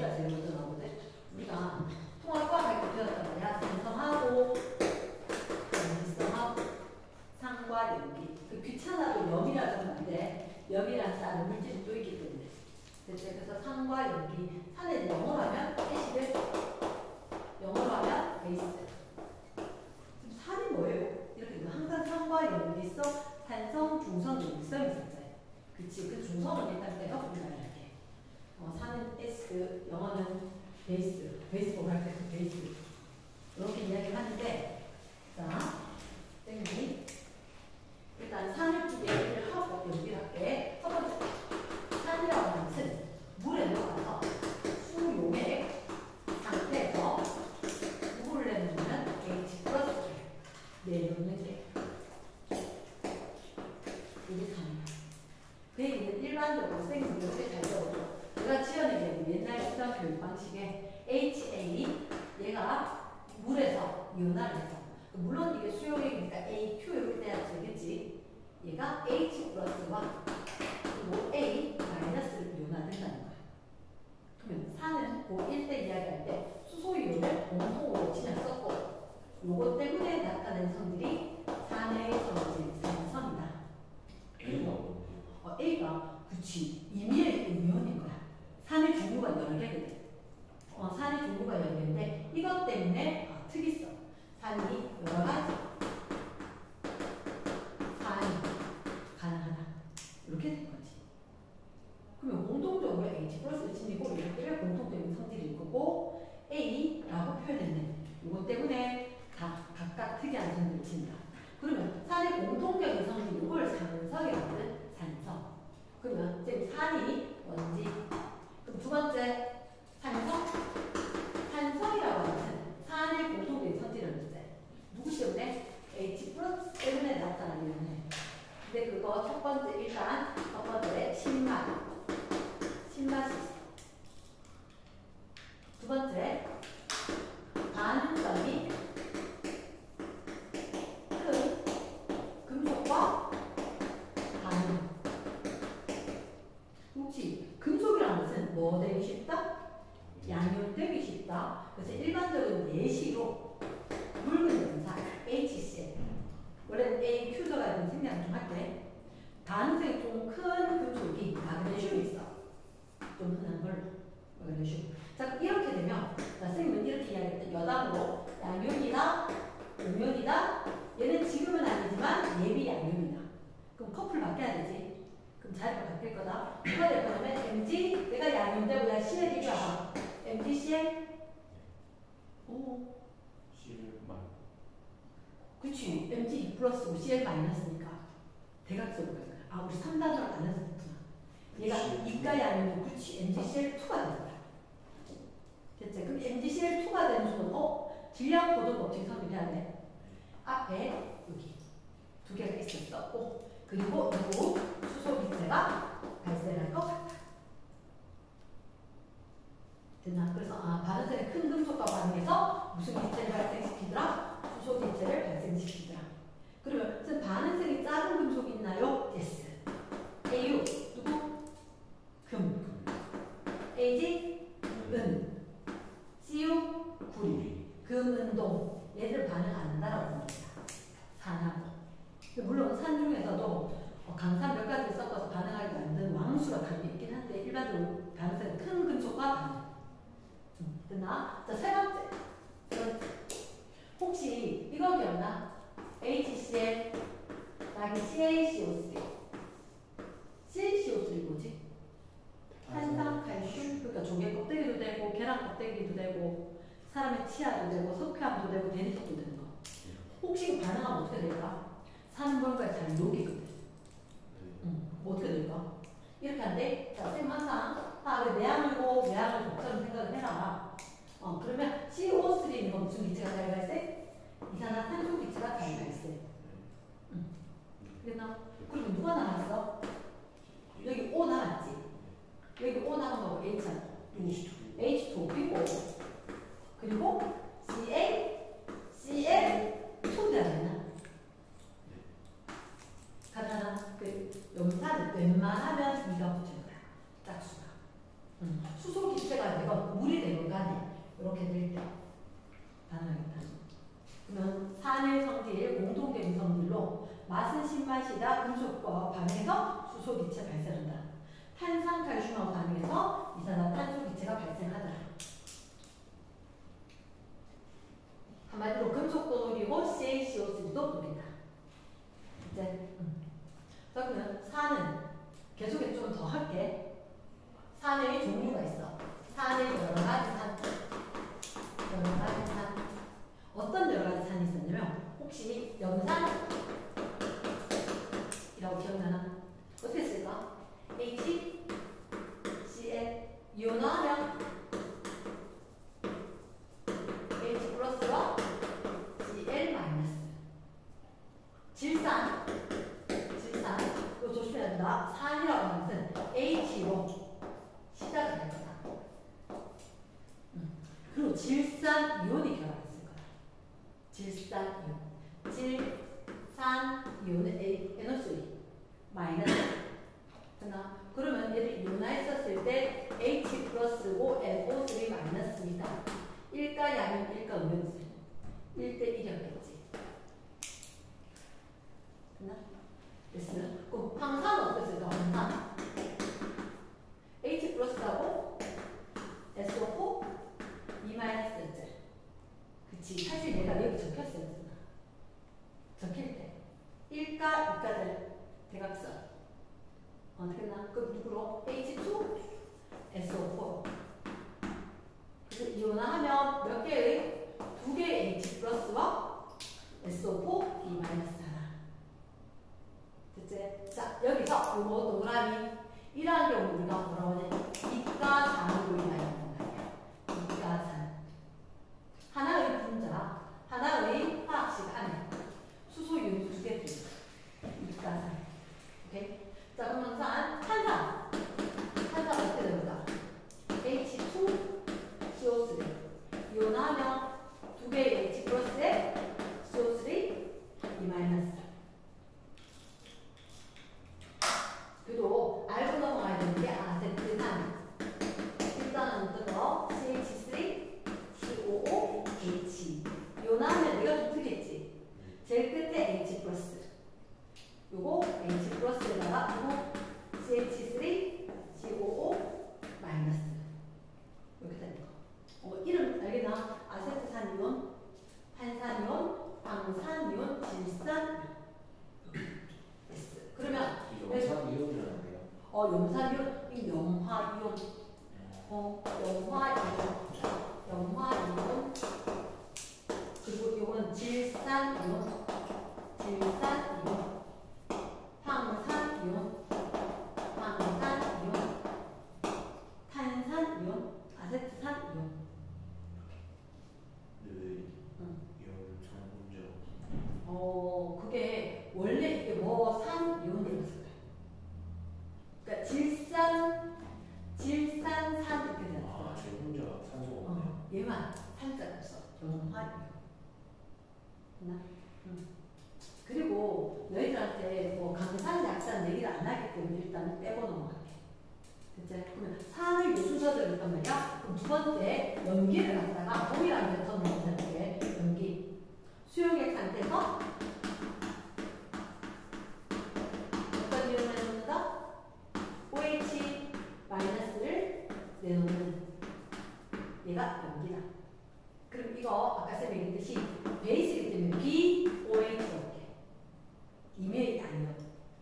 연기가 제일 먼저 나오거든. 우리가 통합과학 할 때 배웠단 말이야. 산성하고 연기성하고 산과 연기. 그 귀찮아도 염이라 하면 안 돼. 염이라는 다른 물질이 또 있기 때문에. 그래서 산과 연기. 산에 영어로 하면 애시드, 영어로 하면 베이스. 산이 뭐예요? 이렇게 항상 산과 연기성, 산성, 중성, 연기성이 있었어요. 그치? 그 중성은 일단 내가 분할할게. 산은 S, 영어는 베이스, 베이스볼 할 때 그 베이스. 이렇게 이야기를 하는데, 자, 땡기. 일단 산을 두 개를 하고 연기를 할게. 첫 번째, 산이라고 하는 것은 물에 넣어서 수용액 상태에서 물을 내놓으면 H 플러스를 내놓는 게 이게 산이야. 그 얘기는 일반적으로 선생님이 이렇게 잘 적어줘. 내가 지어내기에는 옛날 수단 교육 방식에 HA 얘가 물에서 이온화를 해서 물론 이게 수용액이니까 AQ 이렇게 돼야 되겠지. 얘가 H 플러스와 그리고 A 마이너스를 이온화된다는 거야. 그러면 산은 고1 때 이야기할 때 수소이온을 공통으로 그냥 썼고 요것 때문에 나타낸 성질이 산의 성질, 산성이다. A가 그치 임의의 음이온인 거야. 산의 종류가 여러 개거든. 산의 종류가 여러 개인데 이것 때문에 특이성. 산이 여러 가지 산이 가능하다. 이렇게 된 거지. 그러면 공통적으로 H 플러스를 지니고 이렇게 공통적인 성질일 거고 A라고 표현했네. 이것 때문에 각각 특이한 성질을 친다. 그러면 산의 공통적인 성질 이걸 산성이라거든. 산성. 그러면 지금 산이 뭔지. 그럼 두 번째 산성. 산성이라고 하는 것은 산의 공통적인 성질은 이제 누구 때문에? H 플러스 때문에 나타나는 해. 근데 그거 첫 번째 일단 첫 번째 신맛이 있어. 두 번째 반응성이 큰 금속과 반응. 그렇지. 금속이라는 것은 뭐 되기 쉽다? 양용되기 쉽다. 그래서 일반적인 예시로 묽은 염산 HCl 원래는 AQ 들어가는 생략 좀 할게. 반응성이 좀 큰 금속이 마그네슘이 있어. 좀 흔한 걸로 마그네슘. 자 이렇게 되면 선생님은 이렇게 이야기했다. 여담으로 양용이다, 음용이다. 얘는 지금은 아니지만 예비 양용이다. 그럼 커플 바뀌어야 되지. 그럼 자리가 바뀔 거다. 누가 될 거냐면 MG 내가 양용되고 야 CL 이거 봐. MgCl 오 CL만 그치. Mg 플러스고 CL 마이너스니까 대각선으로 가는 거야. 아 우리 3단으로 안 했었구나. 얘가 이가 양용이고 그치. MgCl2가 되는 거야. 됐지? 그럼 MgCl2가 되는 수는 질량 보존 법칙 성립해야 돼. 앞에 여기 두 개가 있었고 그리고 이후 수소 기체가 발생할 것 같다. 됐나? 그래서 반응성이 큰 금속과 반응해서 무슨 기체를 발생시키더라? 수소 기체를 발생시키더라. 그러면 무슨 반응성이 작은 금속이 있나요? yes. AU 누구? 금. AG 은. CU 구리. 금, 은동 얘들 반응 안 한다라고 합니다. 산하고. 물론 산 중에서도 강산 몇 가지를 섞어서 반응하게 만든 왕수가 간혹 있긴 한데 일반적으로 반응성이 큰 금속과 반응. 됐나? 자, 세 번째. 혹시 이거 기억나? HCl 나기 CaCO3. CaCO3 뭐지? 탄산, 칼슘, 그러니까 조개 껍데기도 되고 계란 껍데기도 되고 사람의 치아도 되고 석회암도 되고 베니석도 되는 거. 혹시 반응하면 어떻게 될까? 사는 뭔가에 잘 녹이거든. 어떻게 될까? 이렇게 한데, 자, 선생님 항상 내양이고 내양을 독처럼 생각을 해라. 그러면 CO3는 무슨 기체가 잘 발생? 이산화탄소 기체가 잘 발생. 그랬나? 그리고 누가 남았어? 여기 O 남았지? 여기 O 남은 거고 H잖아. H2 그리고 CL2 되나? 가잖아. 그 염산은 웬만하면 2가 붙을 거야. 짝수가. 수소 기체가 되건 물이 되건 간에 이렇게 될 때 반응하겠다. 그러면 산의 성질, 공통적인 성질로 맛은 신맛이다. 금속과 반응해서 수소기체 발생한다. 탄산, 칼슘하고 반응해서 이산화탄소기체가 발생하더라. 한마디로 금속도 노리고 CaCO3도 노린다. 이제 자, 그러면 산은 계속해서 좀 더 할게. 산의 종류가 있어. 산의 여러 가지 산. 여러 가지 산. 어떤 여러 가지 산이 있었냐면 혹시 염산이라고 기억나나? 어떻게 쓸까? HCl 이온화하면 H 플러스와 Cl 마이너스. 질산 이거 조심해야 된다. 산이라고 하는 것은 H로 시작을 할 거다. 그리고 질산 이온이 결합했을 거다. 질산 이온. 질산 이온은 NO3 마이너스. 됐나? 그러면 얘를 이온화했었을 때 H 플러스고 NO3 마이너스입니다. 1가 양은 1가 음연수. 1대 1이었겠지. 됐나? 됐어. 그럼 황산은 어땠을까? 황산. H 플러스하고 SO4 2 마이너스였지. 그치. 사실 내가 여기 적혔어야 적힐 때 1가 2가들 대각선 어떻게나 그 누구로? H2 SO4. 그래서 이온화하면 몇 개의? 2개의 H 플러스와 SO4 B 마이너스 하나. 됐지? 자, 여기서 요거 동그라미 이러한 경우 우리가 뭐라고 하냐? 이가산으로 인하여 이가산. 하나의 분자, 하나의 화학식 안에 수소이온 2개 들어. 이가산. 오케이? 자, 그러면 탄산. 탄산 어떻게 됩니까? H2CO3. 이온화하면 2개의 H 플러스에 CO3 E 마이너스. 그리고 알고 넘어가야 되는 게 아세트산. 일단은 어떤 거? CH3, COOH. 이온화하면 네가 좀 틀겠지? 제일 끝에 H 플러스. 요거 H 플러스에다가 요거 CH3, COO 마이너스. 이렇게 되는 거. 이름 알겠나? 아세트산이온, 탄산이온, 황산이온, 질산이온. 그러면 염산이온이라는 게요? 염산이온, 이 염화이온. 염화이온. 그리고 요건 질산이온. 황산이온. 탄산이온. 아세트산이온. 네. 염산 문제. 그게 원래 이게 산이온이었을 거야. 그러니까 질산, 산 이렇게 되는 거야. 제 혼자 산소가 없네요. 얘만 산자가 없어. 염화이온. 됐나? 그리고 너희들한테 강산, 약산 얘기를 안 하기 때문에 일단 빼고 넘어갈게. 됐지? 그러면 산을 요순서대로 했단 말이야? 그럼 두 번째 염기를 갖다가 동일한 패턴으로 넣는데 염기. 수용액 상태에서 어떤 이온을 내놓는다? OH 마이너스를 내놓는 얘가 염기다. 그럼 이거 아까 쌤이 얘기했듯이 베이스이기 때문에 BOH 이메일이 아니요.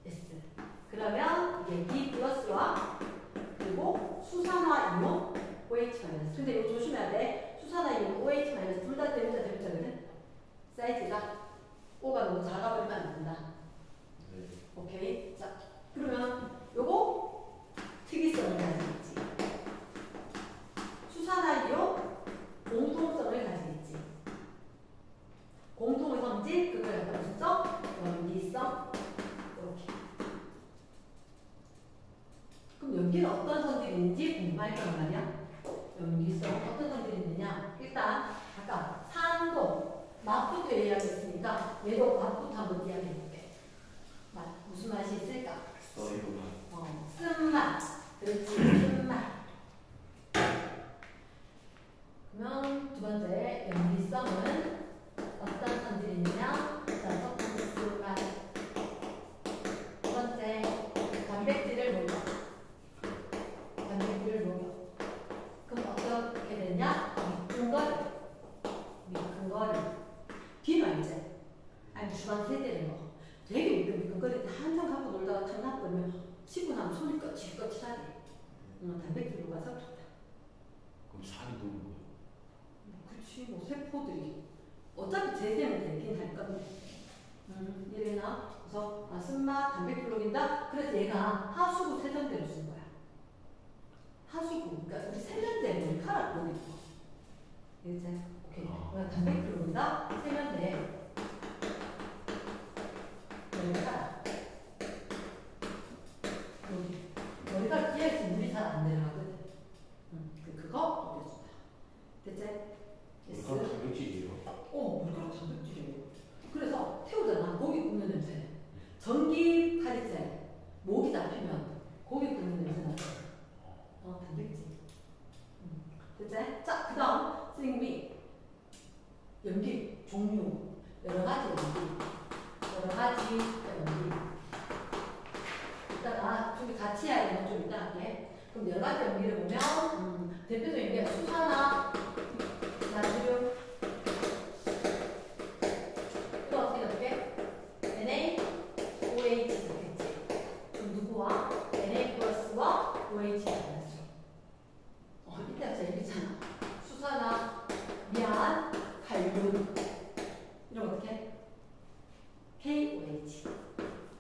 S. 그러면 이게 B 플러스와 그리고 수산화 이온 OH 마이너스. 근데 이거 조심해야 돼. 수산화 이온 OH 마이너스 둘 다 대문자거든. 사이즈가 O가 너무 작아버리면 안 된다. 네. 오케이. 자, 그러면 요거 특이성을 가지겠지. 수산화 이온 공통성을 가지겠지. 공통의 성질 그걸 갖다 무슨 성? 염기성. 이렇게. 그럼 염기는 어떤 성질이 있는지 궁금할 거란 말이야. 염기성 어떤 성질이 있느냐? 일단 아까 산도 맛부터 이야기했으니까 얘도 맛부터 한번 이야기해볼게. 맛 무슨 맛이 있을까? 써요. 쓴맛. 그렇지. 쓴맛. 씻고 나면 손이 거칠거칠하게. 단백질 녹아서 그렇다. 그럼 살이 녹는 거예요? 그치, 뭐 세포들이 어차피 재생은 되긴 할 건데. 얘나 그래서 쓴맛 단백질 녹인다. 그래서 얘가 하수구 세면대로 쓴 거야. 하수구, 그러니까 우리 세면대 머리카락 녹이는 거. 이제 오케이. 단백질 녹인다. 세면대 머리카락. 머리카락 끼어있으면 물이 잘 안 내려가거든. 그거 녹여준다. 됐지? 머리카락 단백질이에요? 머리카락 단백질이에요. 그래서 태우잖아. 고기 굽는 냄새. 전기 칼이제 목이 잡히면 고기 굽는 냄새 나죠. 단백질. 됐지? 자, 그 다음 선생님이 연기 종류 여러 가지 연기. 이따가 좀 같이 해야 되는 좀 이따 할게. 그럼 여러 가지 연기를 보면 대표적인 게 수산화, 나트륨. 또 어떻게 NaOH 되겠지. 그럼 누구와? Na 플러스와 OH 마이너스. 이때 제가 얘기했잖아. 수산화, 미안, 칼륨. 이런 거 어떻게? KOH.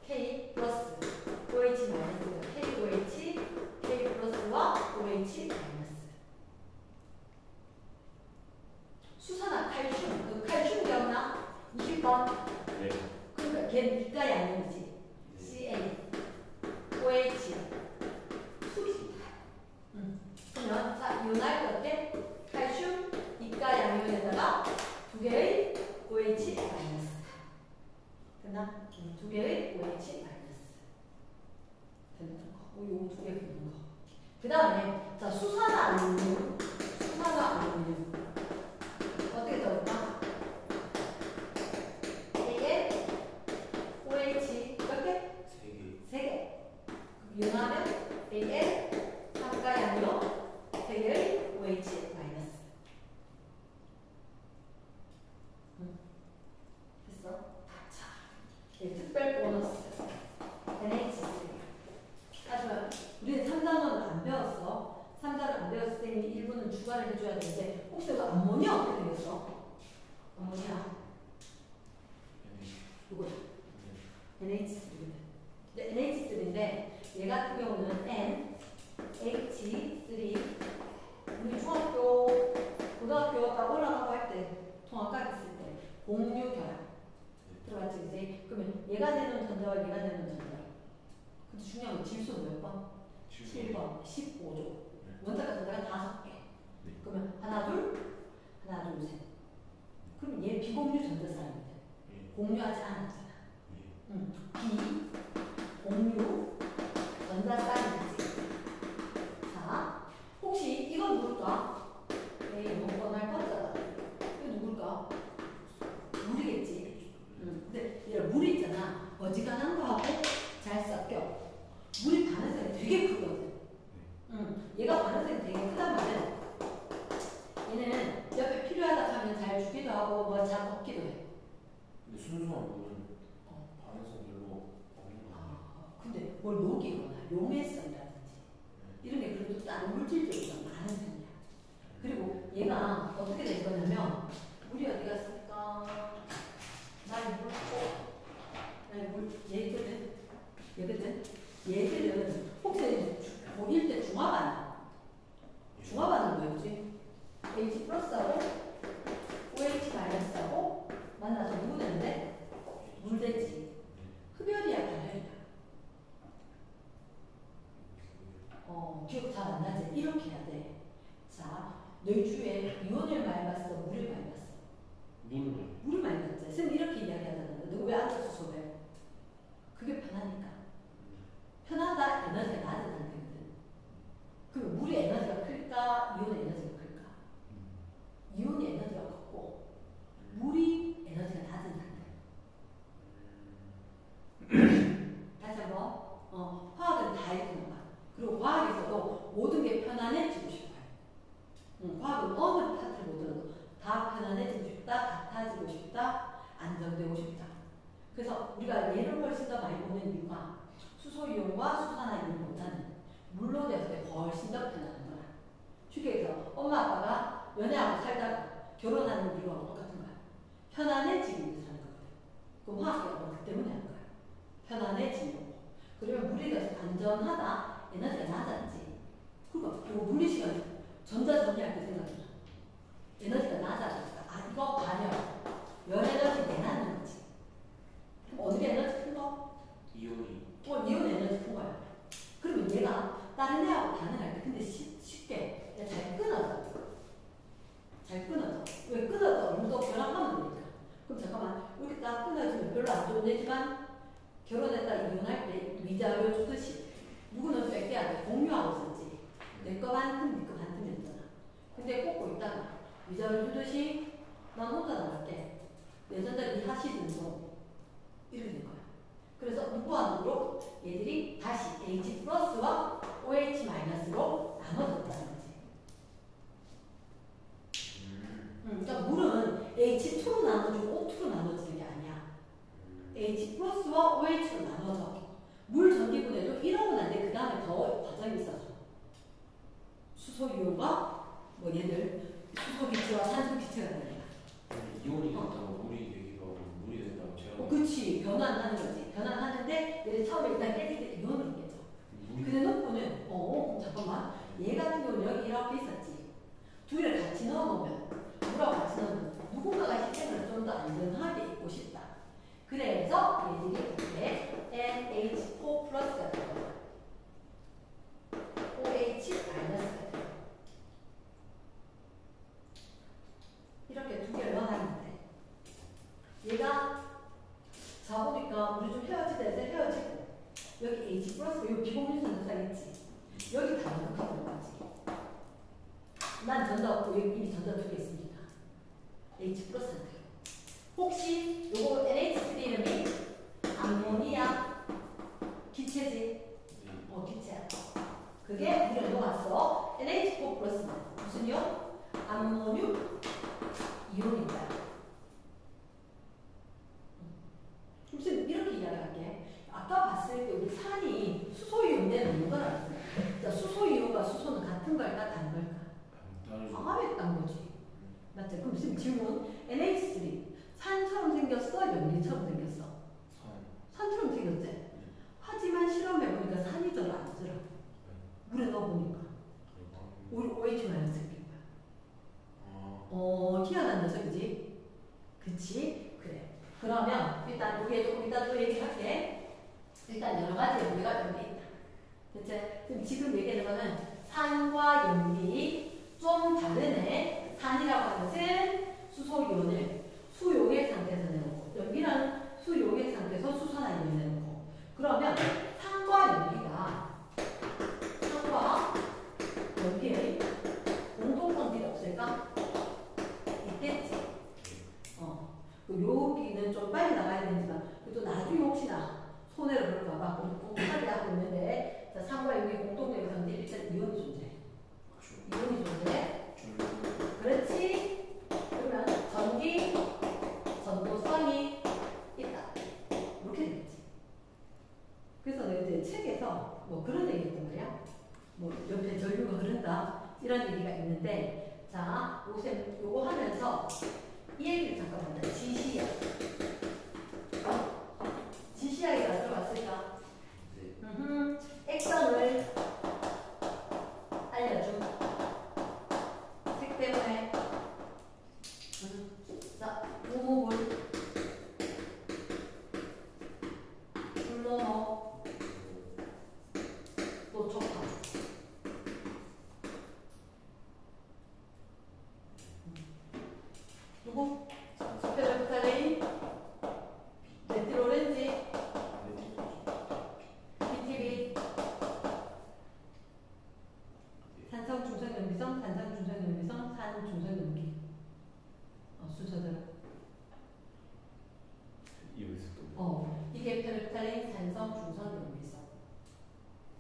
K 플러스 OH 마이너스. KOH, K 플러스와 OH 마이너스. 수산화 칼슘. 그 칼슘 기억나? 20번. 네. 그러니까 걔는 이가 양이지. CA, OH, 수지. 그러면 자, 이온할 때 어때? 칼슘, 이가 양이온에다가 두 개의 OH 마이너스. 됐나? 두 개의 OH 마이너스. 됐는 거. 요두 개 붙는 거. 그 다음에 자, 수산화 알루미늄. 수산화 알루미늄. 어떻게 적을까? A에 OH 몇 개? 세 개. 이온하면 A에 삼가 양이온 세 개의 OH 마이너스. 됐어? 자, 특별 보너스 NH3. 하지만 우리는 3단원을 안 배웠어. 3단원 안 배웠을 때 1부는 추가를 해줘야 되는데 혹시 이거 암모니아 어떻게 되겠어? 암모니아 이거 NH3거든. NH3인데 얘 같은 경우는 NH3. 우리 중학교, 고등학교 다 올라가고 할 때 통합각 있을 때 공유 결합 들어갔지, 그지? 그러면 얘가 내는 전자와 얘가 내는 전자. 근데 중요한 건 질소 몇 번? 7번, 15조. 원자가 전자가 5개. 그러면 하나, 둘, 셋. 그럼 얘 비공유 전자쌍인데 공유하지 않았잖아. 비, 공유, 전자쌍이지. 자, 혹시 이건 누굴까? 에이, 뭐 뻔할 거잖아. 이거 누굴까? 물이겠지. 근데 얘 물이 있잖아. 어지간한 거하고 잘 섞여. 물이 반응성이 되게 크거든. 얘가 반응성이 되게 크단 말이야. 얘는 옆에 필요하다 하면 잘 주기도 하고 뭐 잘 먹기도 해. 근데 순수한 물은 반응성 별로 없는 거 아니에요? 근데 뭘 녹이거나 용해성이라든지 이런 게 그래도 다른 물질들보다 많은 편이야. 그리고 얘가 어떻게 될 거냐면 물이 어디 갔을까? 얘들은 혹시 고1 때 중화반응 뭐였지? H 플러스하고 OH 마이너스하고 만나서 누구 되는데? 물 되지. 흡열이야, 발열이야? 기억 잘 안 나지? 이렇게 해야 돼. 자, 뇌주에 이온을 많이 봤어? 물을 많이 봤어? 물을 많이 봤지. 선생님 이렇게 이야기하잖아. 너 왜 앉아서 수업해? 그게 편하니까. 편하다, 에너지가 낮은 상태거든. 그럼 물의 에너지가 클까? 이온의 에너지가 클까? 이온의 에너지가 컸고 물이 에너지가 낮은 상태. 다시 한번. 화학은 다 이렇게 나가. 그리고 과학에서도 모든 게 편안해지고 싶어요. 과학은 어느 파트를 보더라도 다 편안해지고 싶다, 같아지고 싶다, 안정되고 싶다. 그래서 우리가 얘를 훨씬 더 많이 보는 이유가 수소 이온과 수산화 이온보다는 물로 됐을 때 훨씬 더 편안한 거야. 쉽게 얘기해서 엄마 아빠가 연애하고 살다가 결혼하는 이유하고 똑같은 거야. 편안해지기 위해서 하는 거거든. 그럼 화학계가 그 때문에 하는 거야. 편안해지려고. 그러면 물이 돼서 안전하다, 에너지가 낮았지. 그러니까 요 물리시간 전자 정리할 때 생각해봐. 에너지가 낮아졌다. 아 이거 반영. 열 에너지 내라는 거지. 어느 게 에너지 큰 거? 이온이. 이온 에너지 큰 거야. 그러면 얘가 다른 애하고 반응할 때 근데 쉽게 잘 끊어져. 잘 끊어져. 왜 끊어져? 어느 정도 결합하면 되니까. 그럼 잠깐만 이렇게 딱 끊어지면 별로 안 좋은 애지만 결혼했다 이혼할 때 위자료 주듯이 누구는 뺏겨야 돼. 공유하고 썼지. 내 거 한 틈, 네 거 한 틈이었잖아. 근데 꽂고 있다가 위자료 주듯이 난 혼자 나갈게. 내 전자 이하시는 거 이렇게 된 거야. 그래서 무한으로 얘들이 다시 H 플러스와 OH 마이너스로 나눠졌다는 거지. 그러니까 물은 H2로 나눠지고 O2로 나눠지는 게 아니야. H 플러스와 OH로 나눠져. 물 전기분해도 이러고 난데 그 다음에 더 과정이 있어서 수소 이온과 뭐 얘들 수소 기체와 산소 기체가 되는 거야. 이온이 된다고 물이 되기가 물이 된다고 제가. 그치. 변환하는 거지. 변환하는데 얘를 처음에 일단 깨질 때 이온으로 깨져. 근데 놓고는 잠깐만. 얘 같은 경우는 여기 이렇게 있었지. 둘을 같이 넣어놓으면 물하고 같이 넣으면 누군가가 희생을 좀 더 안전하게 입고 싶다. 그래서 얘들이 이렇게 NH4 플러스가 되는 거야. OH 마이너스가 돼요. 이렇게 두 개를 넣어놨는데 얘가 자 보니까 우리 좀 헤어지다 해서 헤어지고 여기 H 플러스 여기 비공유선상 있지. 여기 다 이렇게 들어가지. 난 전자 없고 여기 이미 전자 두 개 있습니다. H 플러스 상태. 혹시 요거 NH3 이름이 암모니아 기체지? 기체야. 그게 우리가 녹았어. NH4 플러스 무슨 이온? 암모늄 이온이다. 무슨 이렇게 이야기할게. 아까 봤을 때 우리 산이 수소 이온되는 이유가 알았어요. 수소 이온과 수소는 같은 걸까 다른 걸까? 화합했단 거지. 맞죠? 그럼 지금 질문 NH3 산처럼 생겼어? 연기처럼 생겼어? 산처럼 생겼지? 하지만 실험해보니까 산이 덜 안 들어. 물에 넣어보니까 우리 OH 마이너스 생긴 거야. 희한한 녀석이지? 그치? 그래. 그러면 일단 여기에 조금 이따 또 얘기할게. 일단 여러 가지 연기가 여기 있다. 그치? 지금 얘기하는 거는 산과 연기 좀 다르네. 산이라고 하는 것은 수소이온을 수용액 상태에서 내놓고 연기는 수용액 상태에서 수산화이온을 내놓고 그러면 산과 연기의 공통성질이 없을까? 있겠지. 여기는 좀 빨리 나가야 되지만 그래도 나중에 혹시나 손해를 볼까봐 꼭 처리하고 있는데 자, 산과 연기 공통적인 성질 일단 이온이 존재해. 이온이 존재해. 그렇지. 그러면 전기 전도성이 있다. 이렇게 되겠지. 그래서 내가 이제 책에서 뭐 그런 얘기했단 말이야. 뭐 옆에 전류가 흐른다 이런 얘기가 있는데 자 요거 하면서 이 얘기를 잠깐만 지시야. 지시야가 들어갔을까? 액성을 알려줌. 색 때문에 자 고무볼 불러넣어 또 좁아. 누구? 페르탈레인 메틸오렌지 BTB 산성 중성 연기성 산성 중성 연기성 산 중성 연기 순서대로 이게 페르탈레인 산성 중성 연기성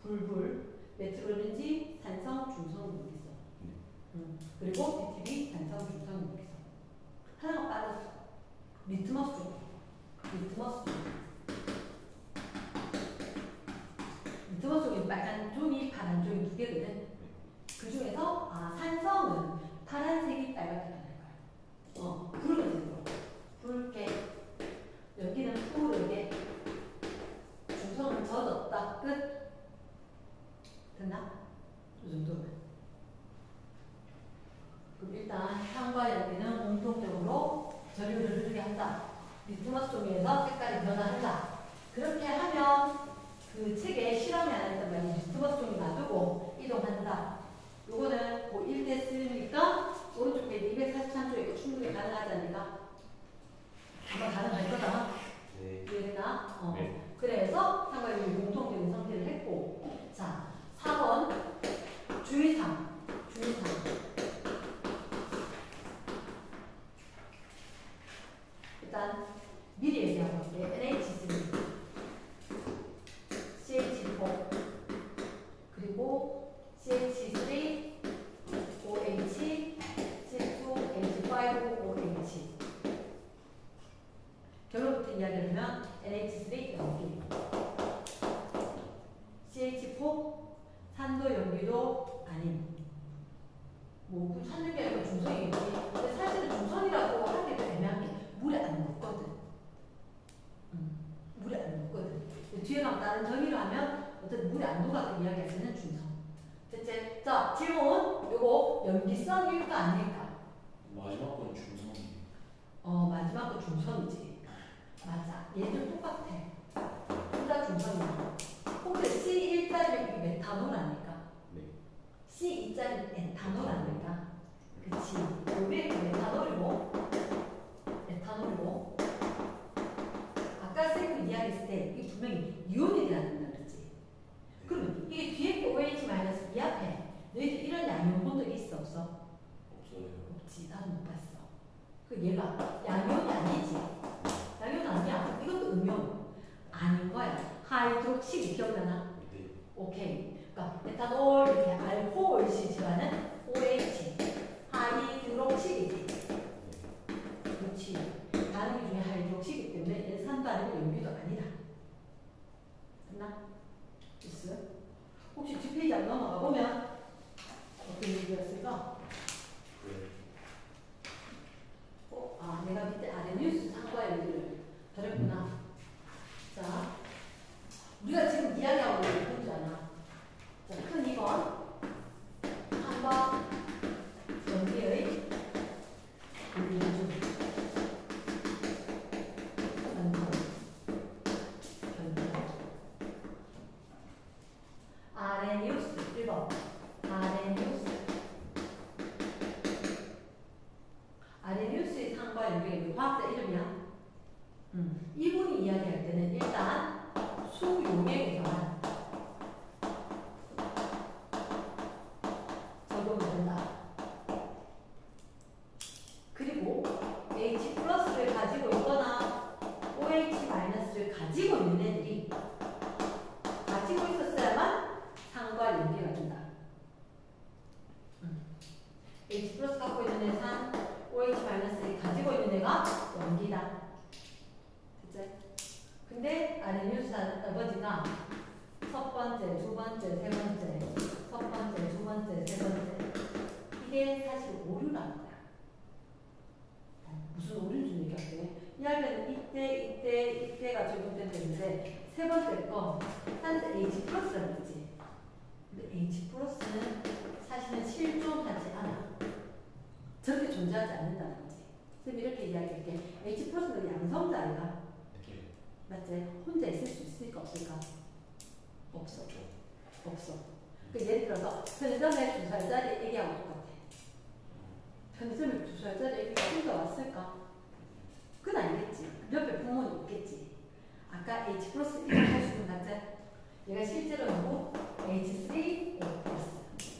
불불 메틸오렌지 산성 중성 연기성 그리고 BTB 산성 중성 연기성 하나가 빠졌어. 리트머스 쪽. 종이, 빨간 종이, 파란 종이 두 개거든. 그 중에서 산성은 파란색이 빨갛게 변할 거야. 붉은 색으로. 붉게. 여기는 푸르게. 중성은 젖었다. 끝. 됐나? 이 정도면. 그럼 일단 향과 연기는 공통적으로 전류를 흐르게 한다. 리트머스 종이에서 색깔이 변화한다. 그렇게 하면 그 책에 실험이 안 했단 말이야. 리트머스 종이 놔두고 이동한다. 요거는 고1 됐으니까 오른쪽 페이지 243쪽에 충분히 가능하지 않을까? 아마 가능할 거다. 네. 이해됐나? 네. 그래서 상관이 공통적인 상태를 했고. 자, 4번 주의사항. 일단 미리 얘기하고 할게. NH3, CH4, 그리고 CH3, OH, C2, H5OH. 결론부터 이야기를 하면 NH3 연기, CH4 산도 연기도 아닌. 뭐 산염이 아니고 중성이겠지. 근데 사실은 중성이라고 하기도 애매한 게 물에 안 녹거든. 물에 안 녹거든. 뒤에 가면 다른 정의로 하면 어쨌든 물에 안 녹아서 이야기할 수 있는 중성. 됐지? 자, 질문. 요거 연기성일까 아닐까? 마지막 건 중성이. 마지막 거 중성이지. 맞아. 얘들 똑같아. 둘 다 중성이야. 혹시 C1짜리 메탄올 아닐까? 네. C2짜리 에탄올 아닐까? 그치. 여기 메탄올이고, 아까 쌤이 이야기했을 때 이게 분명히 이온이 돼야 된다 그랬지. 그러면 이게 뒤에 게 OH- 이 앞에 너희들 이런 양이온 본 적 있어 없어? 없어요. 없지. 나도 못 봤어. 그 얘가 양이온이 아니지. 양이온 아니야. 이것도 음이온 아닌 거야. 하이드록시드 기억나나? 네. 오케이. 그러니까 메탄올 이렇게 알코올시 질환은 OH 하이드록시드지. 그렇지. 다른 게 중에 하이드록시기 때문에 얘는 산발이고 연기도 아니다. 됐나? 됐어? 혹시 뒷페이지 안 넘어가 보면 어떤 얘기였을까? 네. 내가 밑에 아레니우스 상과 연기를 더렸구나. 자, 우리가 지금 이야기하고 있는 문제잖아. 자, 큰 2번. 한과 연기의 연기 아레니우스 1번. 아레니우스의 상과 연결이 과학자 이름이야. 이분이 이야기할 때는 일단 수용액 구성한 적용이 된다. 그리고 H+를 가지고 있거나 OH-를 가지고 있는 애들이 가지고 있었어야만 상과 연기가 된다. H+ 갖고 있는 애 산, OH-를 가지고 있는 애가 연기다. 됐지? 근데 아레니우스 아버지가 첫 번째, 두 번째, 세 번째, 첫 번째, 두 번째, 세 번째. 이게 사실 오류라는 거야. 무슨 오류인지 얘기할게. 이야기는 이때가 적용된 때인데 세 번째 거 딴데 H+라는 거지. 근데 H+는 사실은 실존하지 않아. 저렇게 존재하지 않는다는 거지. 쌤 이렇게 이야기할게. H+는 양성자이가 네. 맞지? 혼자 있을 수 있을까 없을까? 없어. 없어. 그 예를 들어서 편의점에 2살짜리 애기하고 똑같아. 편의점에 2살짜리 애기가 혼자 왔을까? 그건 아니겠지. 옆에 부모는 있겠지. 아까 H+1 할 수 있는 가짜 얘가 실제로 누구? H3O+.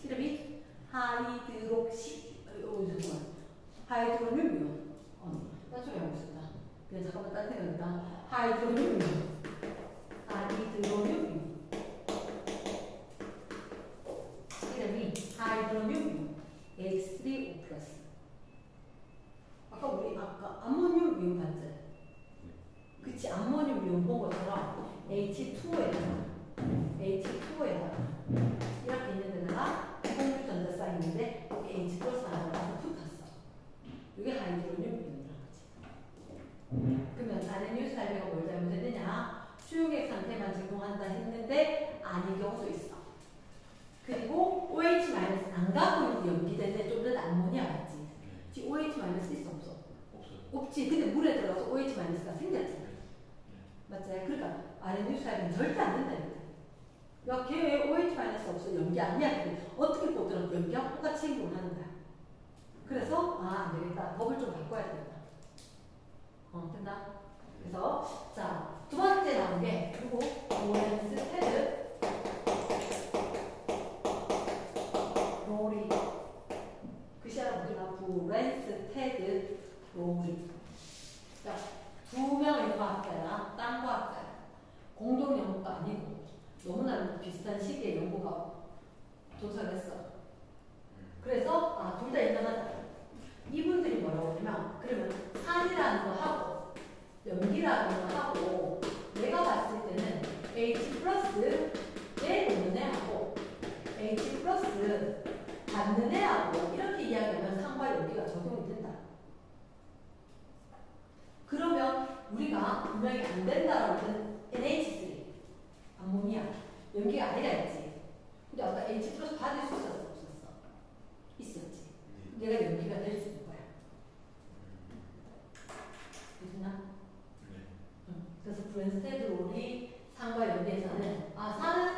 이름이 하이드록시 하이드로늄이온. 나중에 하고 있었다. 그냥 잠깐만 딴 생각했다. 하이드로늄이온. 이름이 하이드로늄이온. H3O+. 아까 암모늄 이온 봤지? 그치, 암모늄 이온 본 것처럼 H2에다가 연기하면 절대 안 된다니까. 야, 걔 OH 마이너스 없어. 연기 아니야. 근데 어떻게 보더라도 연기하고 똑같이 행동을 하는 거야. 그래서 안 되겠다. 법을 좀 바꿔야 된다. 된다. 그래서 자, 두 번째 나온 게 그리고 로렌스 테드 로리 글씨 알아보기나 부렌스 테드 로리. 자, 두 명의 과학자야. 땅 과학자야. 공동 연구가 아니고 너무나 비슷한 시기에 연구가 도착했어. 그래서 둘 다 인정하자. 이분들이 뭐라고 하냐면 그러면 산이라는 거 하고 연기라는 거 하고 내가 봤을 때는 H 플러스 내 놓는 애하고 H 플러스 받는 애하고 이렇게 이야기하면 산과 연기가 적용이 된다. 그러면 우리가 분명히 안 된다라고 하는 NH3 암모니아 연기가 아니라 했지. 근데 아까 H 플러스 받을 수 있었어 없었어? 있었지. 내가 연기가 될 수 있는 거야. 무슨나? 그래서 브랜스테드 롤이 산과 연계에서는 산은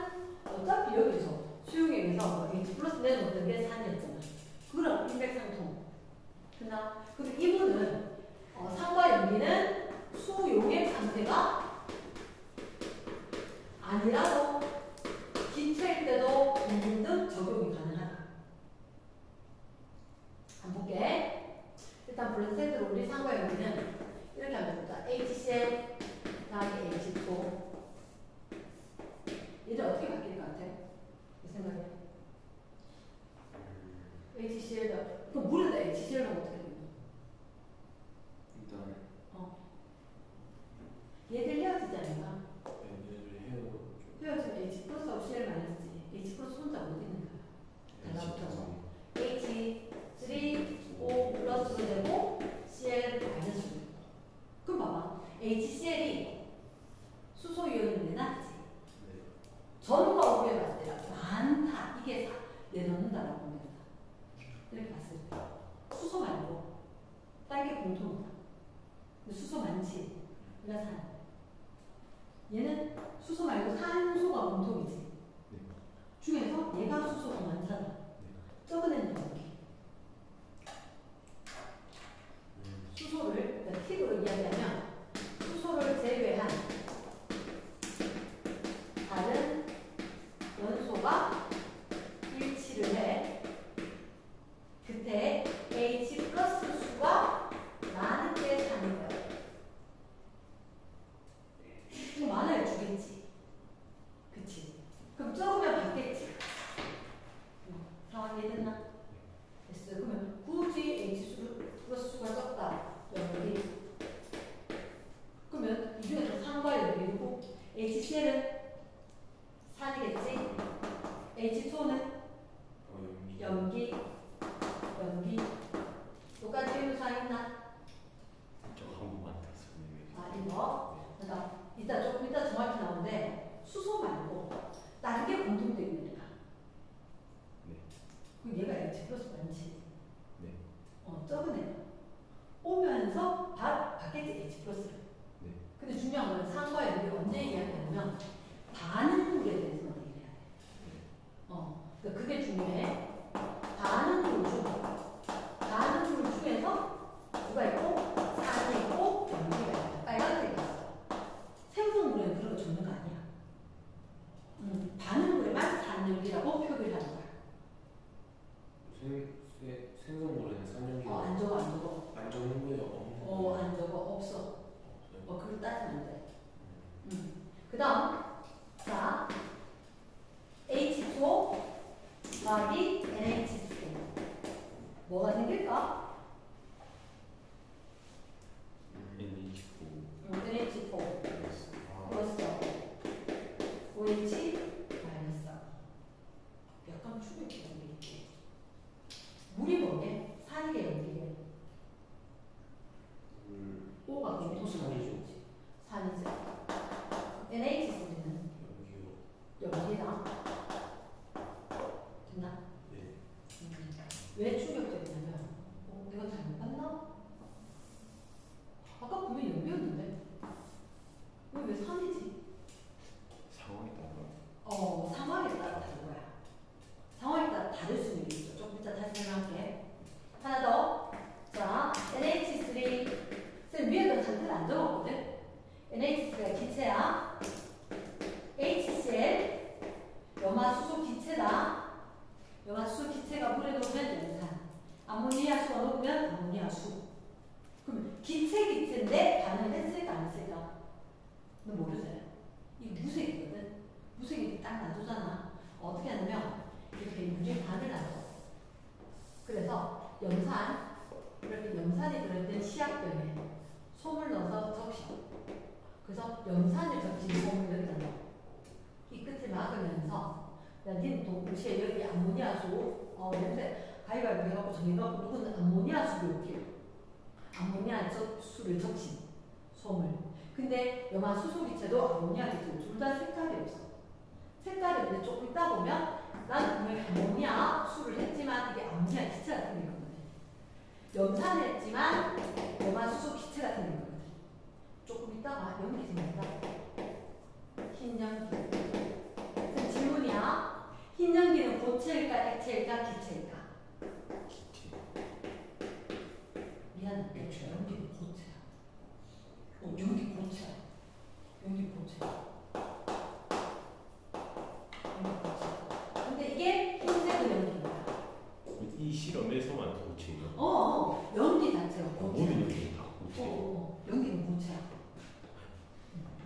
어차피 여기서 수용에 의해서 H 플러스 내놓았던 게 산이었잖아. 그럼 일맥상통. 그나 그리고 이분은 산과 연기는 수용액 상태가 아니라도 기체일 때도 등등 적용이 가능하다. 한번 볼게. 일단 브랜스테드 롤이 산과 연기는 이렇게 하면 됩니다. HCl 더하기 H2 얘들 어떻게 바뀔 것 같아? 내 생각에 HCl 그럼 물에다 HCl은 어떻게 되냐? 일단 얘들 헤어지지 않을까? 얘네들 헤어지면 H 플러스하고 Cl 마이너스지. H 플러스 혼자 어디 있는 거야? 달라붙어서 H3O 플러스로 되고 Cl 마이너스로 되고. 그럼 봐봐. HCl이 수소 이온이 내놨지. 전과 후에 봤을 때 많다. 이게 내놓는다라고 보면 된다. 이렇게 봤을 때 수소 말고 딴 게 공통이다. 근데 수소 많지. 얘가 산. 얘는 수소 말고 산소가 공통이지. 중에서 얘가 수소가 많잖아. 적은 애는 여기. 수소를 그러니까 팁으로 이야기하면 수소를 제외한 다른 연소가 일치를 해. 그때 H 플러스 수가 많은 게 산이 돼요. 좀 많아야 주겠지. 그치? 그럼 적으면 받겠지. 상황 이해됐나? 됐어. 그러면 굳이 H 플러스 수가 적다. 여기. 그러면 이 중에서 산과 연기고 HCl은 산이겠지? H2는 연기. 여기까지 의무사항 있나? 한 번만 더 설명해. 이거? 그러니까 이따 정확히 나오는데 수소 말고 다른 게 공통되어 있는 애가. 그럼 얘가 H 플러스 많지. 적은 애가. 오면서 받겠지 H 플러스를. 근데 중요한 건 산과 연기를 언제 얘기하냐면 반응물에 대해서만 얘기해야 돼. 그러니까 그게 중요해. 반응물 중에서 누가 있고 산이 있고 연기가 있다. 빨간색이 있어. 생성물에는 그런 거 적는 거 아니야. 반응물에만 산 연기라고 표기를 하는 거야. 생성물에는 산연기 안 적어. 안 적는 거예요? 안 적어. 없어. 그걸 따지면 안 돼. 그 다음, 자, H2O 더하기 NH3. 뭐가 생길까? NH4. 벌써. OH 마이너스. 약간 충격적인 게 있지. 물이 뭐게? 산이게 연기게? O가 공통이죠. 산이지. NH3는 연기다. 됐나? 염화수소 기체다. 염화수소 기체가 물에 녹으면 염산. 암모니아수가 녹으면 암모니아수. 그럼 기체인데 반응을 했을까 안 했을까? 너 모르잖아요. 이게 무색이거든. 무색이 딱 놔두잖아. 어떻게 하냐면 이렇게 유리 반을 놔둬. 그래서 염산, 이렇게 염산이 들어있는 시약병에 솜을 넣어서 적셔. 그래서 염산을 적신 솜을 여기다 넣어. 이 끝을 막으면서 야, 니는 동시에 여기 암모니아수 냄새 가위바위보 해갖고 정해갖고 누구는 암모니아수를 올게요. 암모니아수를 적신 솜을. 근데 염화수소 기체도 암모니아 기체도 둘 다 색깔이 없어. 색깔이 없는데 조금 있다 보면 나는 분명히 암모니아 수를 했지만 이게 암모니아 기체가 생긴 거거든. 염산을 했지만 염화수소 기체가 생긴 거거든. 조금 있다가 연기 생긴다. 흰 연기. 그럼 질문이야. 흰 연기는 고체일까 액체일까 기체일까? 기체. 미안해. 액체. 연기는 고체야. 연기 고체야. 연기 고체야. 근데 이게 흰색은 연기입니다. 이 실험에서만 고체예요. 연기 자체가 고체야. 모든 연기는 다 고체예요. 연기는 고체야.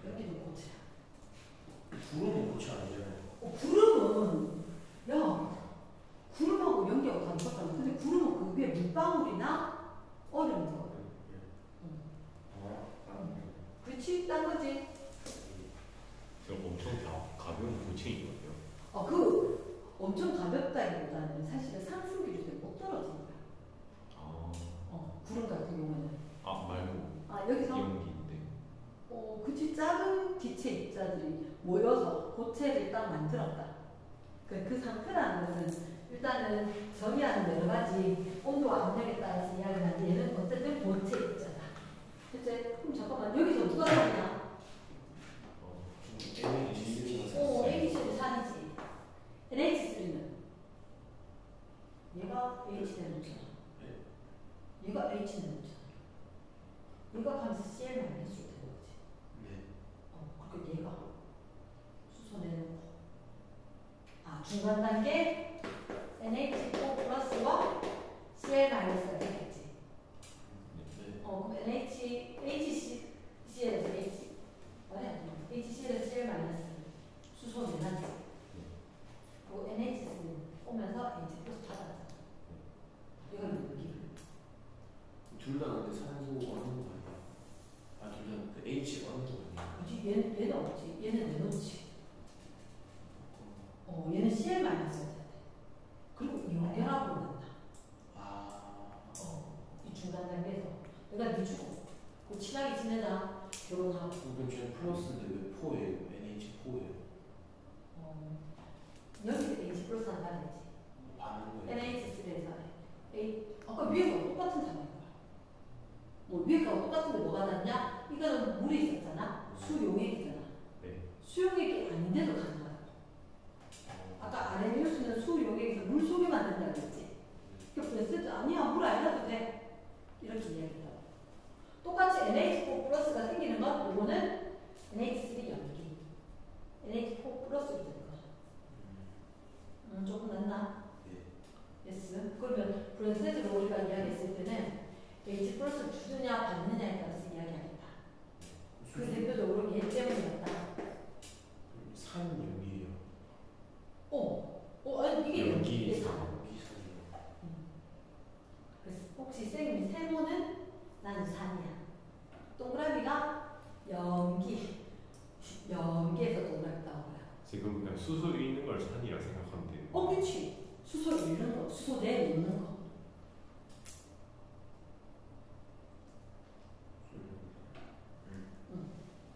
연기는 고체야. 구름은 고체 아니잖아요. 구름은 야 구름하고 연기하고 다 똑같잖아. 근데 구름은 그 위에 물방울이나 얼음 거. 그렇지, 딴 거지. 그럼 엄청 가벼운 고체이거든요. 그 엄청 가볍다기보다는 사실은 상승기로 되게 못 떨어지는 거야. 구름 같은 경우는. 말고 여기서 연기인데. 그치, 작은 기체 입자들이 모여서 고체를 딱 만들었다. 그 상태라는 것은 일단은 정의하는 여러 가지 온도와 압력에 따라서 이야기를 하는데 얘는 어쨌든 고체 입자다. 그치? 그럼 잠깐만, 여기서 누가 산이냐? ABC는 산이지. NH3는? 얘가 H되는 거잖아. 얘가 H되는 거잖아. 얘가 가면서 CL 마이너스 되는 거지. 네. 그리고 얘가 수소 내놓고. 중간 단계 NH4 플러스와 CL 마이너스가 되겠지. 그럼 HCl에서 HCl에서 CL 마이너스 수소 내놨지. 그리고 NHC는 오면서 H 플러스 받아잖아. 이건 여기. 둘 다 근데 산소 어느 거 아니야? 둘 다 그 H 어느 거 아니야? 그렇지. 얘는 없지. 얘는 내놓지. 얘는 CL 마이너스가 돼야 돼. 그리고 연결합으로 만나. 이 중간 단계에서 내가 네 주고 그 친하게 지내자. 결혼하고. 그럼 쟤는 플러스인데 왜 포예요? NH4예요? 여기서 H 플러스 한다는 거지. 반응 거예요? NH3에서 아까 위에가 똑같은 상황인 거야. 위에가 똑같은데 뭐가 낫냐? 이거는 물이 있었잖아. 수용액이잖아. 네. 수용액이 아닌데도 가능하다. 아까 아래 뉴스는 수용액에서 물 속에만 된다고 했지. 그래서 아니야, 물 아니라도 돼. 이렇게 이야기했다. 똑같이 NH4 플러스가 생기는 건 이거는 NH3 연기. NH4 플러스로 되는 거죠. 조금 낫나? 네. 예스. 그러면 브랜셋으로 우리가 이야기했을 때는 H 플러스 주느냐 받느냐에 따라서 이야기하겠다. 그 대표적으로 얘 때문이었다. 산 연기예요. 아니 이게 연기. 산. 그래서 혹시 쌤이 세모는 나는 산이야. 동그라미가 연기에서 동그라미 따온 거야. 지금 그냥 수소 위에 있는 걸 산이라 생각하면 돼요. 그렇지. 수소 이런 거, 수소 내에 있는 거.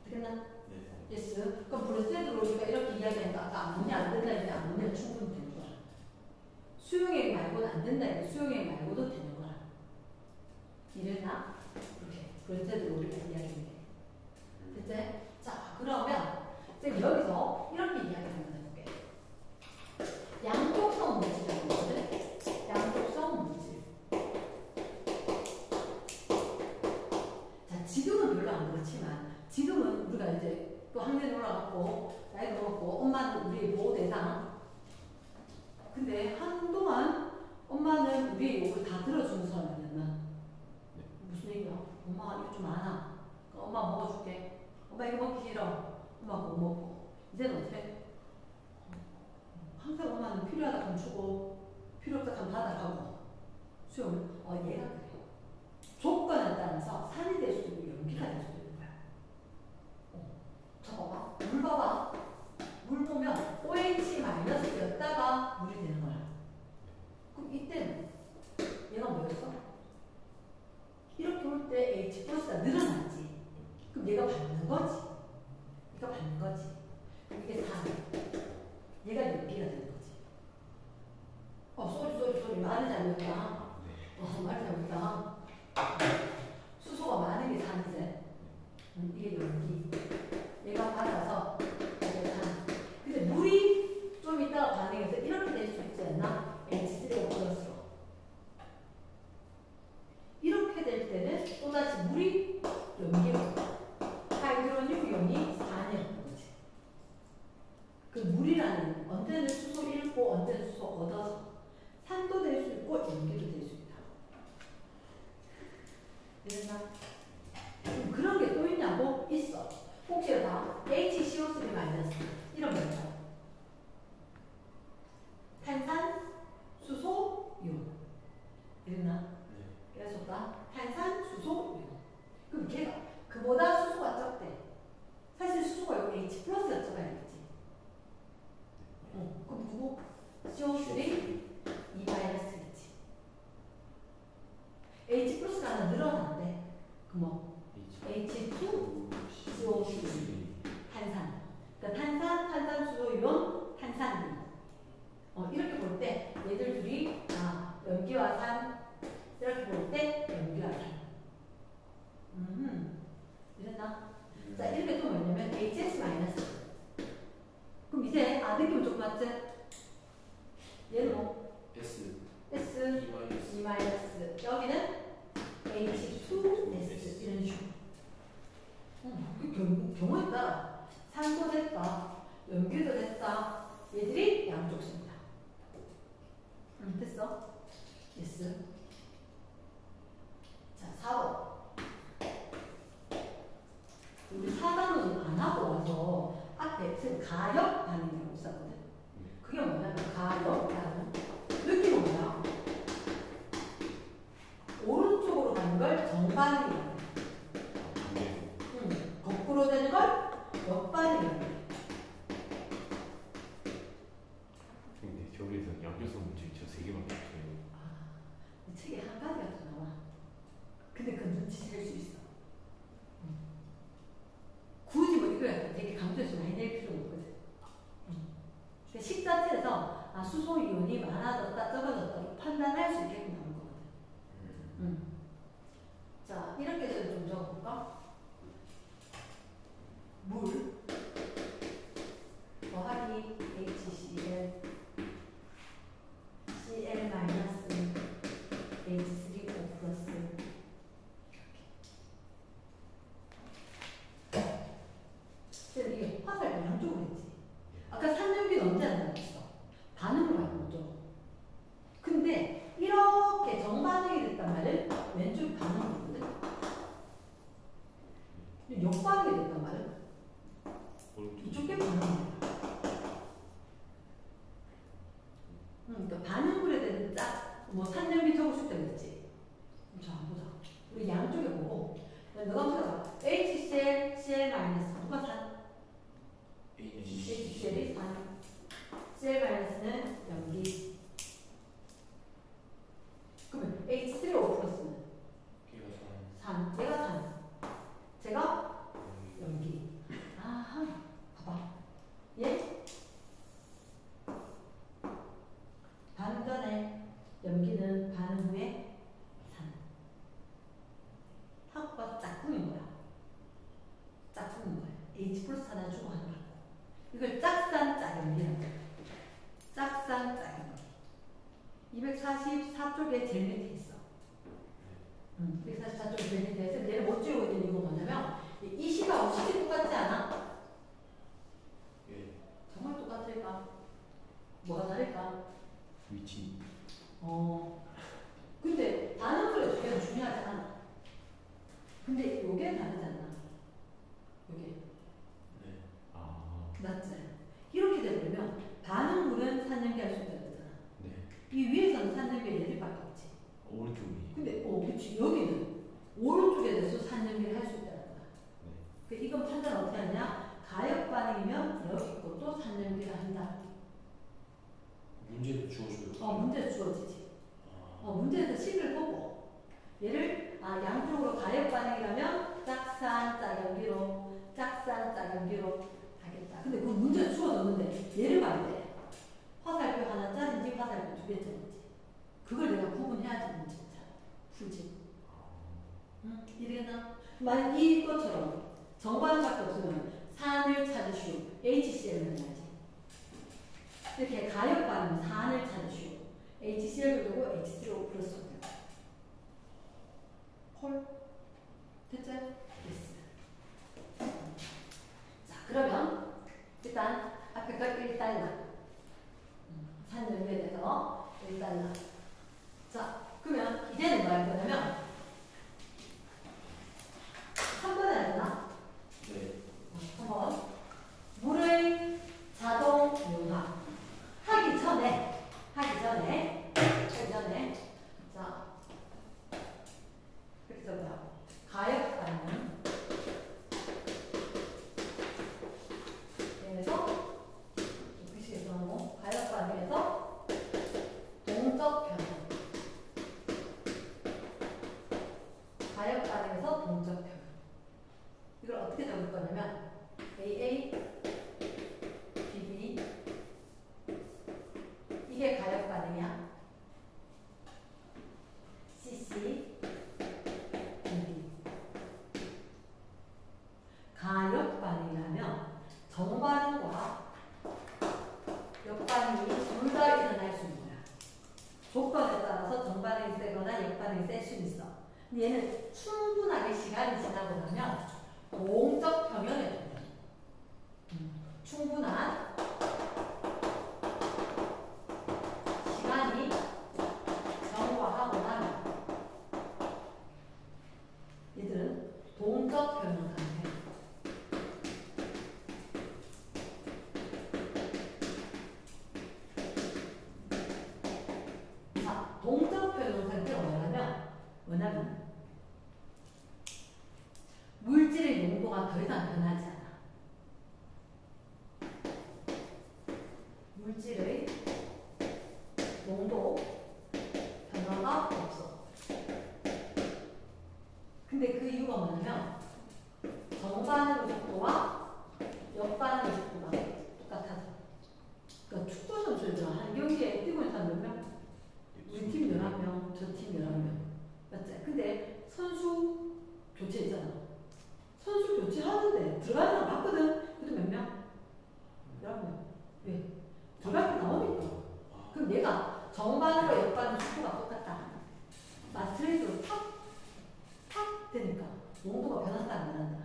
되겠나? 네. 예스. 그럼 브레스테드로 우리가 이렇게 이야기하니까 아까 암모니아 안 된다 했는데 암모니아 충분히 되는 거야. 수용액 말고는 안 된다 했는데 수용액 말고도 되는 거야. 이랬나? 이렇게 브레스테드로 우리가 이야기했는데. 됐지? 자, 그러면 쌤 여기서 이렇게 이야기하는 거 해볼게. 양쪽성 물질이라고 하거든? 양쪽성 물질. 자, 지금은 별로 안 그렇지만 지금은 우리가 이제 또 학년 올라갔고 나이도 먹고 엄마는 우리의 보호 대상 못 먹고 이제는 어떻게? 항상 엄마는 필요하다 하면 주고 필요 없다 하면 받아가고 수용. 얘가 그래요. 조건에 따라서 산이 될 수도 있고 연기가 될 수도 있는 거야. 저 봐봐. 물 봐봐. 물 보면 OH-였다가 물이 되는 거야. 그럼 이때는 얘가 뭐였어? 이렇게 올 때 H 플러스가 늘어났지. 그럼 얘가 받는 거지. 얘가 받는 거지. 그럼 이게 4. 얘가 연기가 되는 거지. 소리. 말을 잘못했다. 말 잘못했다. 수소가 많은 게 3이지. 이게 연기. 얘가 받아서 이게 3. 근데 물이 좀 이따가 반응해서 이렇게 될 수 있지 않나? H3O 플러스로. 이렇게 될 때는 또다시 물이 연기가 돼. 하이드로늄 이온이 4냐는 거지. 그 물이라는 언제는 수소 잃고 언제는 수소 얻어서 산도 될 수 있고 연기도 될 수 있다. 이랬나? 그런 게 또 있냐고? 있어. 혹시 봐. HCO3 마이너스 이런 거 있죠. 탄산, 수소, 이온. 이랬나? 그래서 봐. 탄산, 수소, 이온. 그럼 걔가 그보다 수소가 적대. 사실 수소가 여기 H 플러스가 적어야겠지. 그럼 누구? CO3, E 마이너스겠지. H 플러스가 하나 늘어난대. 그럼 뭐? H2, CO3, 탄산. 그러니까 탄산, 수소, 이온, 탄산. 이렇게 볼 때 얘들 둘이 연기와 산. 이렇게 볼 때 연기와 산. 이랬나? 자, 이렇게 또 뭐냐면 HS 마이너스. 그럼 이제 느낌 조금 맞지? 얘는 뭐? S E 마이너스. 여기는 H2S 이런 식으로. 경우에 따라 산도 됐다, 연기도 됐다. 얘들이 양쪽 씁니다. 됐어? yes. 자, 4번. 우리 4단은 안 하고 와서 앞에 지금 가역 반응이라고 있었거든. 그게 뭐냐면 가역 반응. 느낌은 뭐야? 오른쪽으로 가는 걸 정반응이라고 해. 거꾸로 되는 걸 역반응이라고 해. 근데 저기에서 양조선 문제 저 3개밖에 없어요. 이 책에 한 가지가 더 나와. 근데 그 눈치챌 수 있어. 굳이 뭐 이걸 되게 강조해서 많이 낼 필요는 없거든. 식 자체에서 수소 이온이 많아졌다, 적어졌다 판단할 수 있게끔 나온 거거든. 자, 이렇게 해서 좀 적어볼까? 물, 더하기 HCl, Cl 마이너스, H3O 플러스. 이게 화살표 양쪽으로 했지. 아까 산연기는 언제 안 나왔어? 반응으로 하는 거죠. 근데 이렇게 정반응이 됐단 말은 왼쪽이 반응이거든. 역반응이 됐단 말은 이쪽이 반응이야. 그러니까 반응으로 해야 되는 산연기 적을 때가 있지. 자, 보자. 우리 양쪽에 보고 너가 보자. HCl, Cl 마이너스 누가 산? HCl이 산. Cl 마이너스는 연기. 그러면 H3O 플러스는 산. 얘가 산. 제가 연기. 아하. 봐봐. 얘 반응 전에 연기는 반응 후에 산. 하고가 짝꿍인 거야. 짝꿍인 거야. H 플러스 하나 주고 하나 받고. 이걸 짝산 짝연기라고 해. 짝산 짝연기. 244쪽에 제일 밑에 있어. 244쪽에 제일 밑에 있어. 얘를 못 지우고 있는 이유가 뭐냐면 이 시가 식이 똑같지 않아? 예. 정말 똑같을까? 뭐가 다를까? 위치. 근데 반응 그래 되게 중요하지 않아. 근데 요게 다르잖아. 요게. 네. 여기는 오른쪽에 대해서 산염기를 할 수 있다는 거야. 그 이건 판단 어떻게 하냐? 가역 반응이면 여기 것도 산염기를 한다. 문제도 주어줘요. 문제 주어지지. 문제에서 식을 보고 얘를 양쪽으로 가역 반응이라면 짝산 짝염기로 짝산 짝염기로 하겠다. 근데 그 문제 주어졌는데 얘를 봐야 돼. 화살표 하나 짜린지 화살표 두 개 짜린지. 그걸 내가 구분해야지 문제자. 풀지. 이래나? 만약 이것처럼 정반밖에 없으면 산을 찾으시오. HCl을 해야지. 이렇게 가역 반응 산을 찾으시오. HCl을 두고 H3O 플러스 되고. 콜? 됐죠? 됐어. 자, 그러면 일단 앞에 거 1달러. 산염기에 대해서 1달러. 자, 그러면 이제는 뭐 할 거냐면 3번에 하나? 네. 3번. 물의 자동 융합. 하기 전에. 자, 그래서 뭐야? 가역 반응. 그래서 글씨에서 뭐 가역 반응에서 동적 변형. 가역 반응에서 동적 변형. 이걸 어떻게 적을 거냐면 AA, BB 이게 가역 반응이야. CC, BB. 가역 반응이라면 정반응과 역반응이 둘 다 일어날 수 있는 거야. 조건에 따라서 정반응이 세거나 역반응이 셀 수 있어. 근데 얘는 충분하게 시간이 지나고 나면 동적 평형에 된다. 충분한 시간이 경과하고 나면 얘들은 동적 평형 상태. 자, 동적 평형 상태가 뭐냐면 물질의 농도가 더 이상 변하지 않아. 물질의 농도 변화가 없어. 근데 그 이유가 뭐냐면 정반응의 속도와 역반응의 속도가 똑같아서. 그러니까 축구 선수들 한 경기에 뛰고 있는 사람 몇 명? 우리 팀 11명, 저 팀 11명. 맞지? 근데 선수 교체 있잖아. 선수 교체하는데 들어가는 사람 봤거든. 그래도 몇 명? 11명. 왜? 들어갈 때 나오니까. 그럼 얘가 정반응과 역반응 속도가 똑같다. 마트레이드로 탁 되니까 농도가 변한다 안 변한다?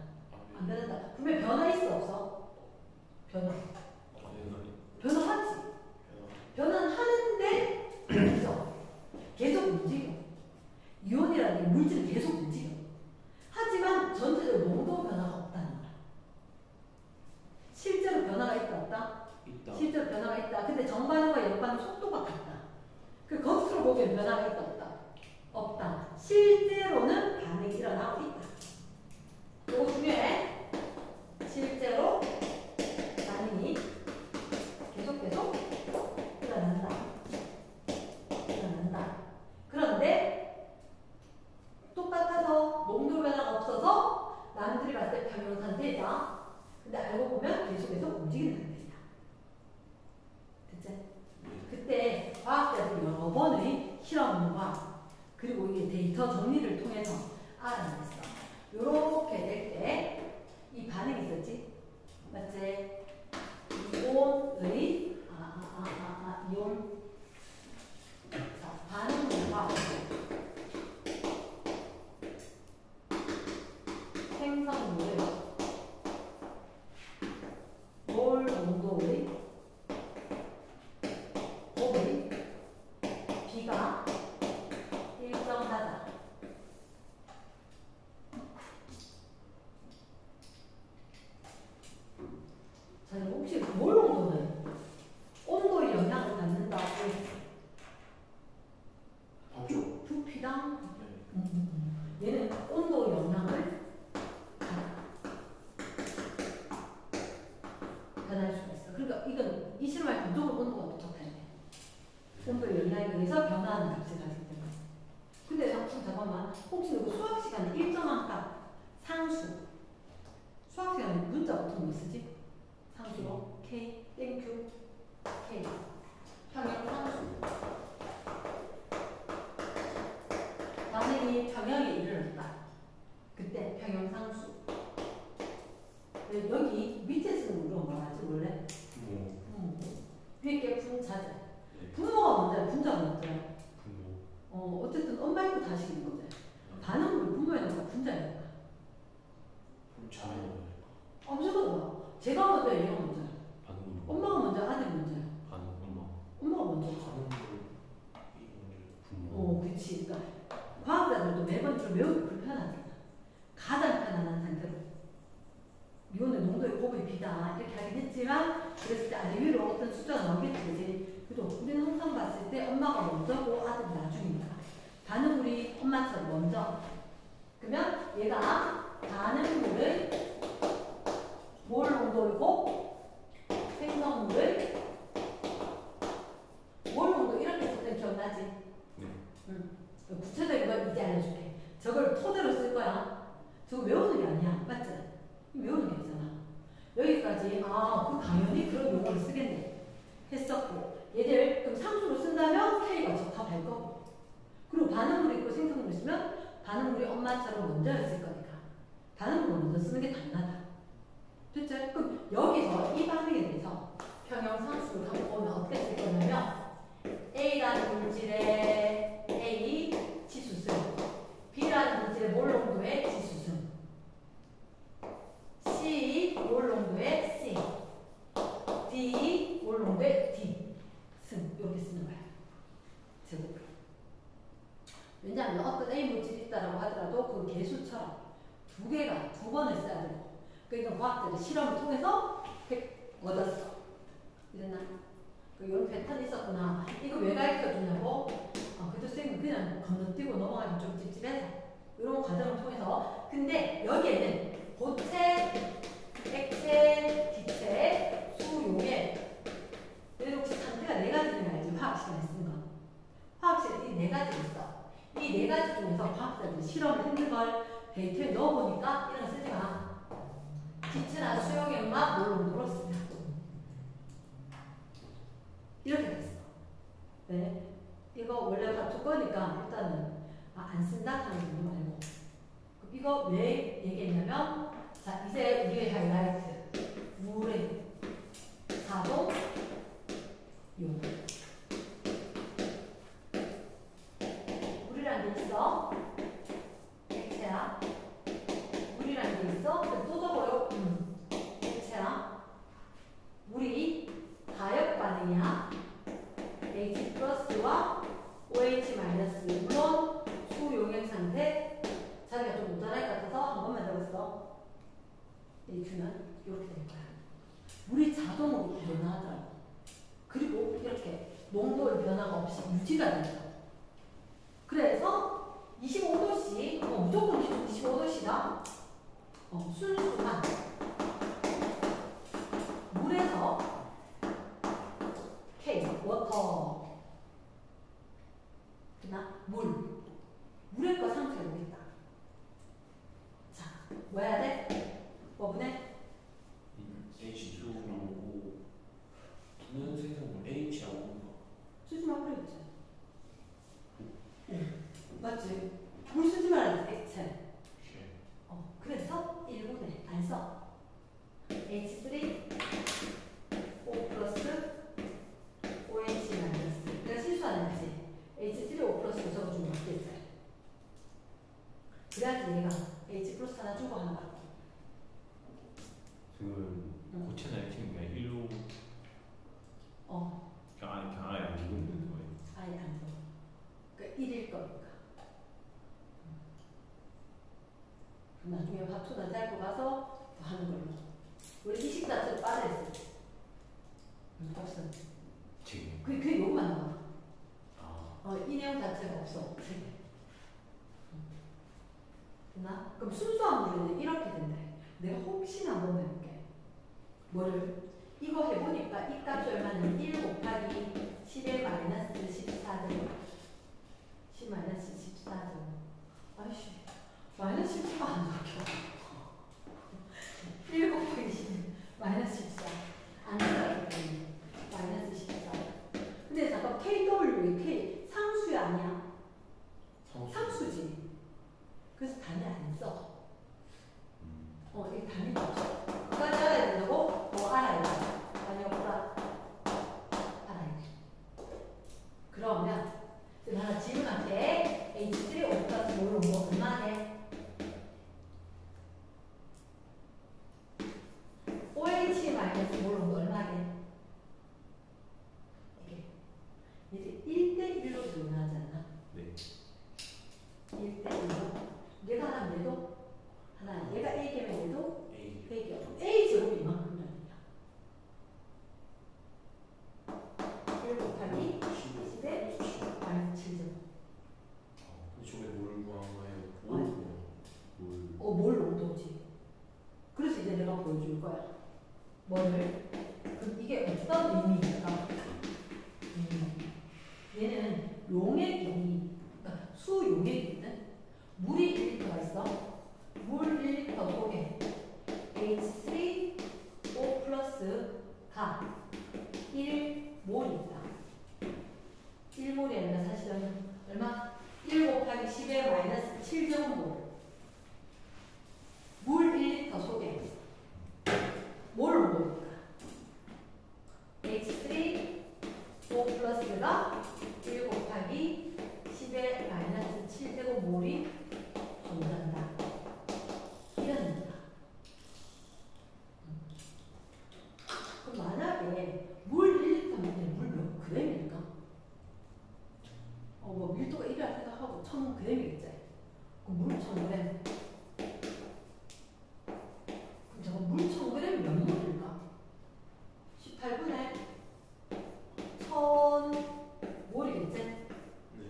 안 변한다. 분명 변화 있어 없어? 변화. 변화하지. 변화는 하는데 그죠? 계속 움직여. 이온이라는 게 물질은 계속 움직여. 하지만 전체적으로 농도 변화가 없다는 거야. 실제로 변화가 있다 없다? 있다. 실제로 변화가 있다. 근데 정반응과 역반응 속도가 같다. 그 겉으로 보기엔 변화가 있다 없다? 없다. 실제로는 반응이 일어나고 있다. 이거 중요해. 실제로 반응이 계속 일어난다. 그런데 똑같아서 농도 변화가 없어서 남들이 봤을 때 평형 상태이다. 근데 알고 보면 계속해서 움직이는 상태이다. 됐지? 그때 과학자들이 여러 번의 실험과 그리고 이게 데이터 정리를 통해서 알아냈어. 요렇게 될 때 변화에 의해서 변화하는 값을 가지기 때문에. 근데 잠깐만, 혹시 이거 수학 시간에 일정한 값, 상수. 수학 시간에 문자 보통 뭐 쓰지? 상수로 K, 땡큐, K. 평형 상수. 선생님이 평형에 이르렀다. 그때 평형 상수. 여기 밑에 쓰는 우리가 뭐라 하지 원래? 위에 게 분자재. 분모가 먼저야, 분자가 먼저야. 어쨌든 엄마 있고 다시는 거지. 반응물이 분모에 넣어서 분자야 될까? 분자예요. 무조건 제가 먼저, 얘가 먼저야. 반응물. 엄마가 먼저, 아들이 먼저야. 반응 엄마가 먼저. 그치. 그러니까 과학자들도 매번 좀 외우기 불편하잖아. 가장 편안한 상태로. 이거는 농도의 곱의 비다 이렇게 하긴 했지만 그랬을 때 아래 위로 어떤 숫자가 나오겠지, 그지? 그래도 우리는 항상 봤을 때 엄마가 먼저고 아들이 나중이니까 반응물이 엄마처럼 먼저. 그러면 얘가 반응물의 몰 농도이고 생성물의 몰 농도 이렇게 했을 때 기억나지? 네. 구체적인 건 이제 알려줄게. 저걸 토대로 쓸 거야. 저거 외우는 게 아니야, 맞지? 외우는 게 아니잖아. 여기까지 그럼 당연히 그런 용어를 쓰겠네 했었고, 얘들 그럼 상수로 쓴다면 K가 적합할 거고, 그리고 반응물이 있고 생성물이 있으면 반응물이 엄마처럼 먼저였을 거니까 반응물을 먼저 쓰는 게 당연하다. 됐죠? 그럼 여기서 이 반응에 대해서 평형 상수를 갖고 보면 어떻게 쓸 거냐면 A라는 물질의 A 지수승, B라는 물질의 몰 농도의 지수승, C 몰 농도의 C, D 몰 농도의 D 승, 이렇게 쓰는 거야. 제곱. 왜냐하면 어떤 A 물질이 있다라고 하더라도 그 개수처럼 두 개가 두 번을 써야 되고, 그러니까 과학자들이 실험을 통해서 얻었어. 이랬나? 이런 패턴이 있었구나. 이거 왜 가르쳐주냐고? 그래도 쌤은 그냥 건너뛰고 넘어가면 좀 찝찝해서 이런 과정을 통해서. 근데 여기에는 고체, 액체, 기체, 수용액, 얘들 혹시 상태가 네 가지를 알지? 화학 시간에 쓰는 거. 화학 시간에 이 네 가지를 써. 이 네 가지 중에서 과학자들이 실험을 했는 걸 데이터에 넣어보니까 이런 거 쓰지 마. 기체나 수용액만 몰 농도로 쓰자. 이렇게 됐어. 네. 이거 원래 다툴 거니까 일단은 안 쓴다 하는 정도 말고. 이거 왜 얘기했냐면, 자, 이제 우리의 하이라이트. 물의 자동 용. 물이란 게 있어. 액체야. 물이란 게 있어. 또 적어요. 액체야. 물이 가역 반응이야. H 플러스와 OH 마이너스. 물론 수용액 상태. 자기가 좀 모자랄 것 같아서 한 번만 적었어. H는 이렇게 될 거야. 물이 자동으로 변화하더라고. 그리고 이렇게 농도의 변화가 없이 유지가 된다. 그래서 25도씨, 무조건 25도씨다. 순수한 물에서 K, 워터. 그나 물의 거 상태가 되겠다. 자, 뭐 해야 돼? 뭐분해? H2 나오고 는 생성물 H하고 쓰지마 그랬지. 맞지? 물 쓰지 말아야지, 액체. 그래서 1분해 안 써. H3 O 플러스 OH 마이너스. 내가 실수 안 했지? H3 O 플러스로 적어주면 어떻겠지? 그래야지 얘가 H 플러스 하나 주고 하나 받고. 지금 고체나 액체는 그냥 일로 그냥 아예 안 주고 있는 거예요. 아예 안 줘. 그러니까 1일 거니까. 나중에 화투나 달고 가서 더 하는 걸로. 우리 이식 자체로 빠져있어. 없어. 지금. 그게 요것만 나와. 이 내용 자체가 없어. 됐나? 그럼 순수한 물은 이렇게 된대. 내가 혹시나 한번 해볼게. 뭐를? 이거 해보니까 이 값이 얼마냐면 1 곱하기 10의 마이너스 14 1대 1로 드러나지 않나? 네. 1대 1로. 얘가 하나 얘도 하나. 얘가 A 개면 얘도 A. A 개. A 제곱이 이만큼이야. 1 곱하기 10에 마이너스 7제곱. 저게 뭘 구한 거예요? 뭘 온도지. 그래서 이제 내가 보여줄 거야. 뭐를? 그럼 이게 어떤 의미일까? 얘는 용액이, 그러니까 수용액이거든. 물이 1리터가 있어. 물 1리터 속에 H3O 플러스가 1몰이 있다. 1몰이 아니라 사실은 얼마? 1 곱하기 10의 마이너스 7제곱몰. 물 1리터 속에 뭘 온도입니까? H3O 플러스가 1 곱하기 10의 마이너스 7제곱몰이 존재한다. 이런 의미다. 그럼 만약에 물 1리터면 물 몇 그램일까? 뭐 밀도가 1이라 생각하고 1000g이겠지. 그럼 물 1000g. 그럼 저거 물 1000g이 몇 몰일까? 18분의 1000몰이겠지? 네.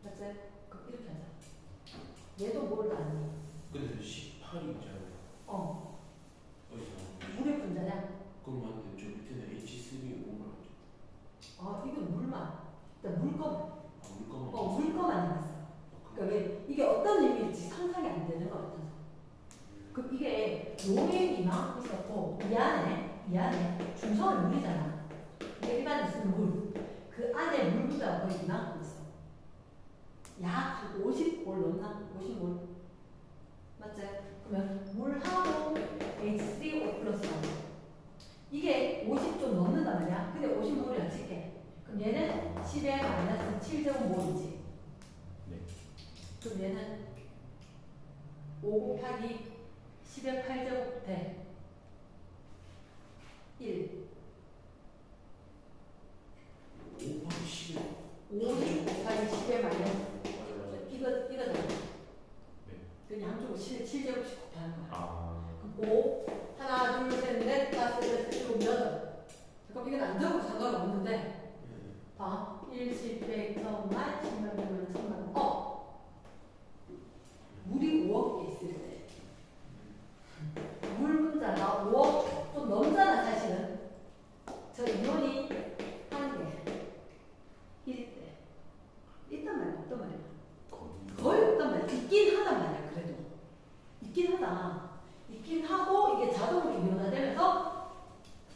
맞지? 그럼 이렇게 하자. 얘도 몰도 아니야. 근데 18이 있잖아요. 어디서? 물의 분자량. 그럼 맞는데 저 밑에는 H3O 말하죠. 이건 물만. 일단 물거만. 물거만. 물거만 해놨어. 그러니까 왜 이게 어떤 의미일지 상상이 안 되는 것 같아서. 그럼 이게 용액이나 있었고 이 안에 중성은 물이잖아. 이게 일반에 쓰는 물. 그 안에 물 분자가 거의 이만큼 있어. 약 50몰 넣나? 50몰. 맞지? 그러면 물하고 H3O 플러스 이게 50 좀 넘는단 말이야. 근데 50몰이라 칠게. 그럼 얘는 10의 마이너스 7제곱몰이지. 네. 그럼 얘는 5 곱하기 10의 8제곱 대 1. 5 곱하기 10에 50 곱하기 10의 마이너스. 맞아. 이거잖아. 네. 그 양쪽으로 7제곱씩 곱하는 거야. 아. 그럼 5, 하나, 둘, 셋, 넷, 다섯, 여섯, 일곱, 여덟. 그럼 이건 안 적어도 상관없는데. 봐. 1, 10, 100, 1000만, 10만, 100만, 1000만. 물이 5억 개 있을 때. 물 분자가 5억 좀 넘잖아, 사실은. 저 인원이 한 개. 일 때. 있단 말이야, 없단 말이야. 거의 없단 말이야. 있긴 하단 말이야, 그래도. 있긴 하다. 있긴 하고, 이게 자동으로 이온화되면서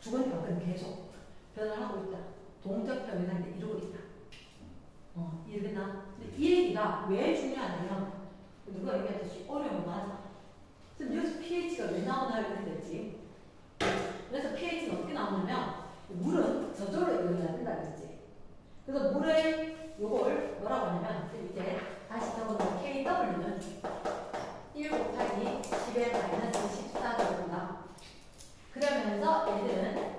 주거니까 그럼 계속 변화를 하고 있다. 동적 평면한 게 이루고 있다. 이해되나? 근데 이 얘기가 왜 중요하냐면, 누가 얘기하듯이 어려운 거 맞아. 그래서 여기서 pH가 왜 나오나 이렇게 됐지. 그래서 pH는 어떻게 나오냐면, 물은 저절로 이온화가 된다 그랬지. 그래서 물의 요걸 뭐라고 하냐면, 이제 다시 적어서 KW는 1 곱하기 10의 마이너스 14가 된다. 그러면서 얘들은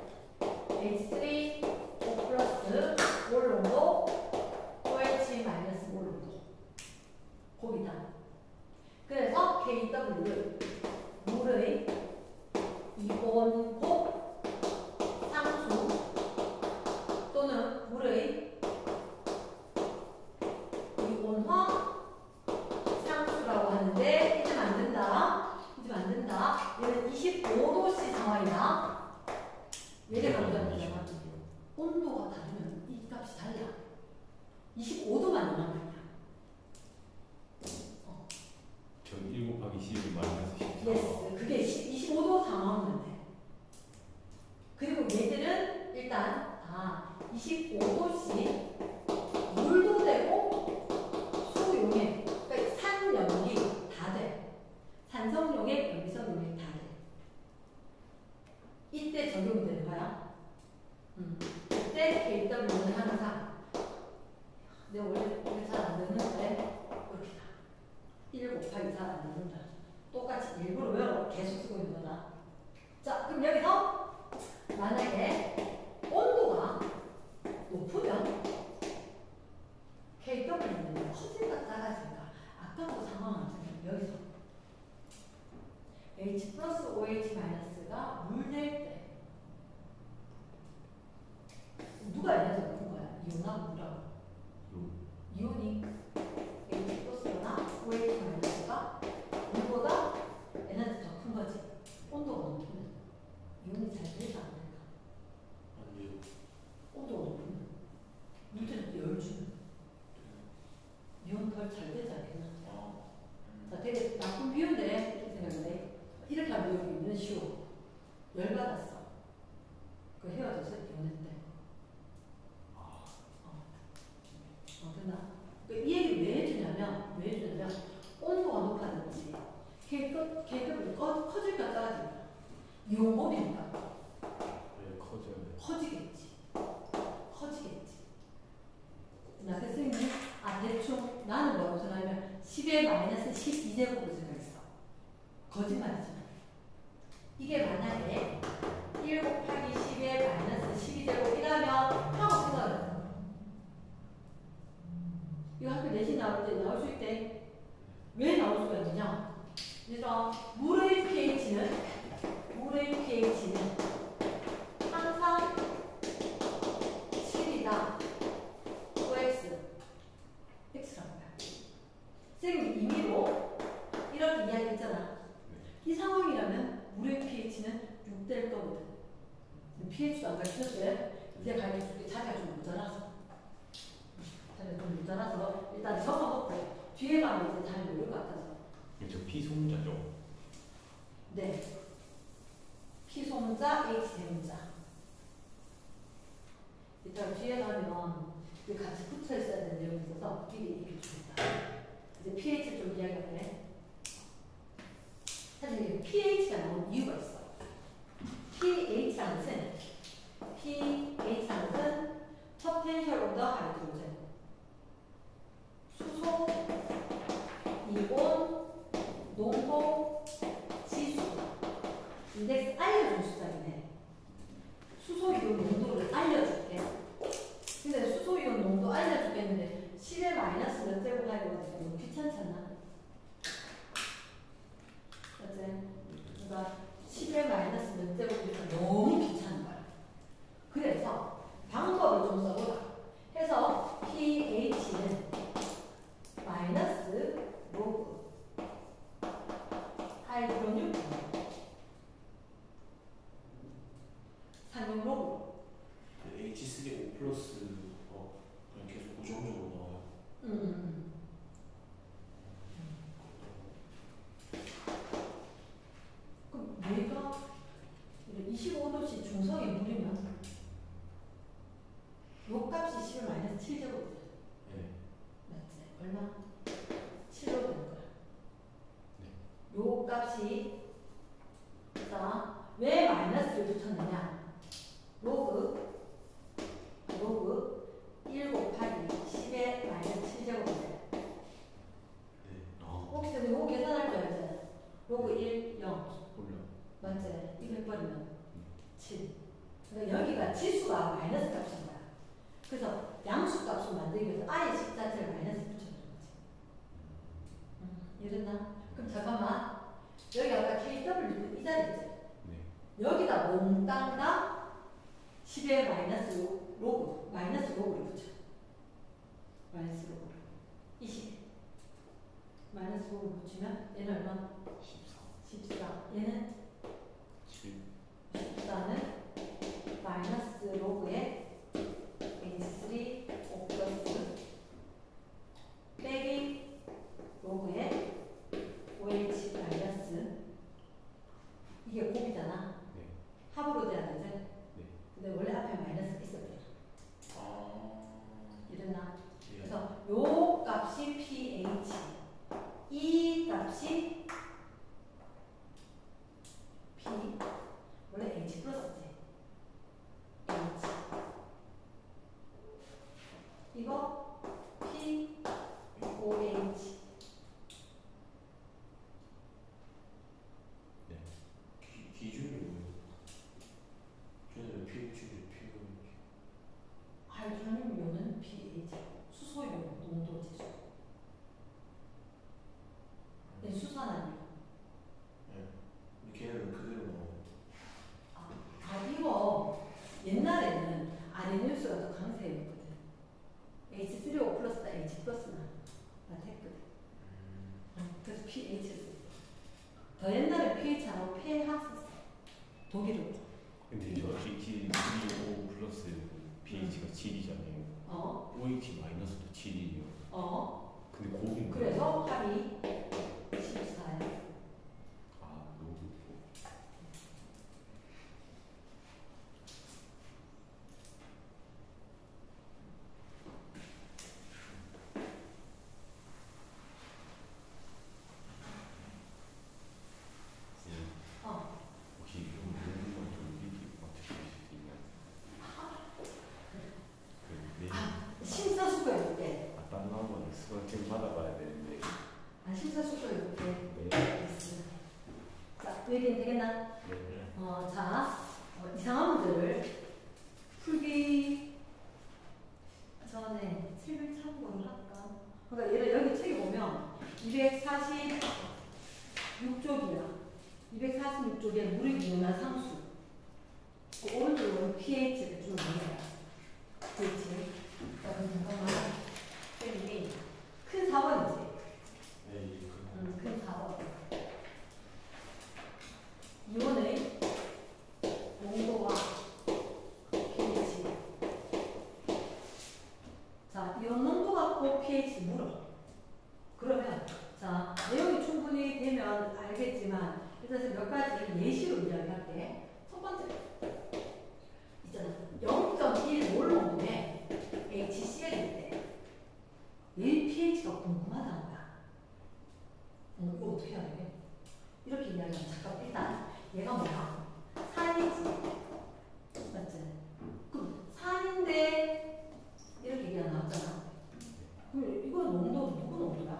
H3O 플러스 몰농도 OH 마이너스 몰농도 거기다. 그래서 KW를 물의 이온호 상수 또는 물의 이온화 상수라고 하는데 잊으면 안 된다. 잊으면 안 된다. 얘는 25도씨 상황이다. 얘를 강조합니다. 온도가 다르면 이 값이 달라. 25도만 이만큼이야. 전 1 곱하기 10이 마이너스 14. 예스. 그게 25도 상황이면 돼. 그리고 얘들은 일단 25도씩 물도 되고 수용액, 그러니까 산염이 다 돼. 산성용액, 염기성용액 다 돼. 이때 적용되는 거야. 이때 KW는 항상 내가 원래 이온곱이니까 왜 커져요? 커지겠지. 나 선생님, 대충 나는 뭐라고 생각하면 10의 마이너스 12제곱을 생각했어. 거짓말이지만. 이게 만약에 1 곱하기 10의 마이너스 12제곱이라면 하고 생각을 했어. 이거 학교 내신 나올 때 나올 수 있대. 왜 나올 수가 있느냐? 그래서 물의 pH는 항상 7이다. OX. X라는 거야. 선생님이 임의로 이렇게 이야기했잖아. 이 상황이라면 물의 pH는 6 될 거거든. pH도 안 가르쳤어요. 이제 가르쳐줄게. 자기가 좀 모자라서. 일단 적어놓고 뒤에 가면 이제 잘 모를 것 같아서. 저 피소문자죠? 네. P소문자, H 대문자. 이따 뒤에 가면 이게 같이 붙어 있어야 되는 내용이 있어서 미리 얘기해 주겠다. 이제 pH를 좀 이야기할게. 사실 이게 pH가 나온 이유가 있어. pH라는 것은 potential of the hydrogen. 수소, 이온, 농도, 지수. 인덱스 알려준 숫자이네. 수소, 이온, 농도를 알려줄게. 근데 수소, 이온, 농도 알려주겠는데 10의 마이너스 몇 제곱 하려고 너무 귀찮잖아. 맞지? 그러니까 10의 마이너스 몇 제곱이니까 너무 귀찮은 거야. 그래서 방법을 좀 써보자. 해서 pH는 마이너스 로그 하이드로늄 상용 로그. H3O 플러스 그냥 계속 고정적으로 나와요. 그럼 얘가 25도씨 중성의 물이면 요 값이 10을 마이너스 7제곱이잖아. 네. 맞지? 얼마? 7로 되는 거야. 요 값이 왜 마이너스를 붙였느냐? 로그 1 곱하기 10의 마이너스 7제곱이래. 혹시 이거 계산할 줄 알잖아. 로그 1, 0. 몰라. 맞지? 이거 해버리면 7. 그러니까 여기가 지수가 마이너스 값인 거야. 그래서 양수 값을 만들기 위해서 아예 식 자체를 마이너스 붙여주는 거지. 이해됐나? 그럼 잠깐만. 여기 아까 KW 이 자리 있지? 네. 여기다 몽땅 10의 마이너스 로그를 붙여. 마이너스 로그를. 이 식. 마이너스 로그를 붙이면 얘는 얼마? 14. 얘는 14는 마이너스 로그에 H3O 플러스 빼기 로그에 OH 마이너스. 이게 곱이잖아. 네. 합으로 돼야 되지? 네. 근데 원래 앞에 마이너스 있었잖아. 이랬나? 예. 그래서 요 값이 pH, 이 값이 P, 원래 H 플러스지. H. 이거 P, OH. 기준이 뭐예요? 저는 pH를 하이드로늄 이온은 pH, 수소 이온 농도 지수. 수산화이온. 네. 걔는 그대로 나와요. 이거 옛날에는 아레니우스가 더 강세였거든. H3O 플러스다 H 플러스나 했거든. 그래서 pH를 썼어. 더 옛날에 pH 안 하고 pH 썼어. 독일어. 근데 저 H3O 플러스 pH가 7이잖아요. OH 마이너스도 7이에요. 근데 곱인 거예요? 그래서 합이 14예요. 로그. 혹시 봐야 되는데. 심사숙고 이렇게 네. 됐어. 자, 여기는 되겠나? 네. 자, 이상한 문제를 풀기 전에 책을 참고를 할까? 그러니까 얘를 여기 책에 보면 246쪽이야. 246쪽에 물의 기온과 상수. 그 오른쪽으로는 pH를 좀 나눠요. pH. 자, 그럼 잠깐만. 선생님이 큰 4번이지? 네, 큰 4번. 이온의 농도와 pH. 자, 이온 농도 갖고 pH 물어. 그러면, 자, 내용이 충분히 되면 알겠지만, 일단 몇 가지 예시로 이야기할게. 첫 번째. 있잖아. 0.1몰 농도의 HCl일 때, 얘 pH가 궁금하다는 거야. 이거 어떻게 해야 돼? 이렇게 이야기하면, 잠깐, 일단, 얘가 뭐야? 산이지. 맞지? 그럼 산인데 이렇게 얘기가 나왔잖아. 그럼 이거 농도 누구 농도야?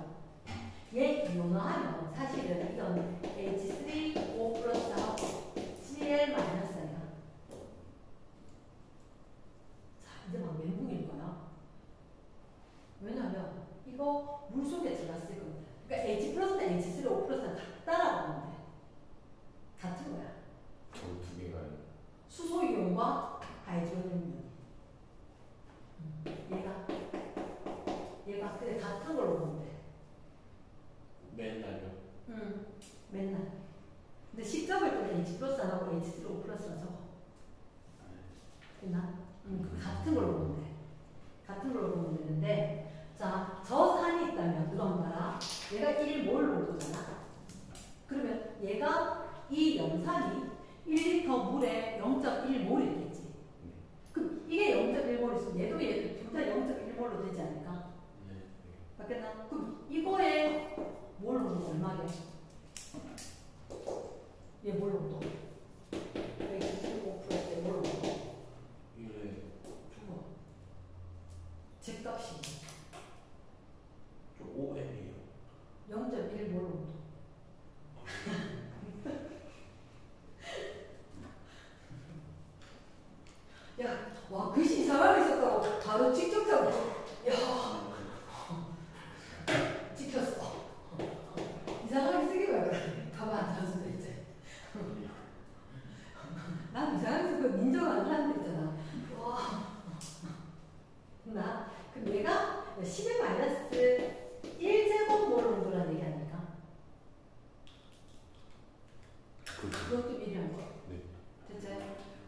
얘 이온화하면 사실은 이건 H3O 플러스하고 Cl 마이너스야. 자, 이제 막 멘붕일 거야. 왜냐면 이거 물 속에 들어갔을 건데. 그러니까 H 플러스나 H3O 플러스는 같다라고 하면 돼. 같은 거야. 저 두 개가 수소 이온과 하이드로gen 얘가 그래 같은 걸로 보면 돼. 맨날요. 맨날. 근데 식적을 때는 H 플러스 안 하고 H3O 플러스라 적어. 됐나? 같은 걸로 보면 돼. 같은 걸로 보면 되는데, 자, 저 산이 있다면 그럼 봐라. 얘가 1몰 농도잖아. 그러면 얘가 이 염산이 1리터 물에 0.1몰이겠지. 그럼 이게 0.1몰 있으면 얘도 둘 다 0.1몰로 되지 않을까? 네. 맞겠나? 그럼 이거의 몰 농도 얼마게? 얘 몰 농도. H3O 플러스의 몰 농도. 이래 저거. 제 값이 좀 OM이에요. 0.1몰 농도. 야, 와, 글씨 이상하게 썼다고 바로 직접적으로. 야, 찍혔어. 이상하게 쓰기 말고 가만 앉아서 이제. 난 이상하게 쓰고 인정 안 하는 데 있잖아. 와, 나 그럼 얘가 10의 마이너스 1제곱몰 정도라는 얘기 아닐까? 그것도 1이란 거. 네. 됐지?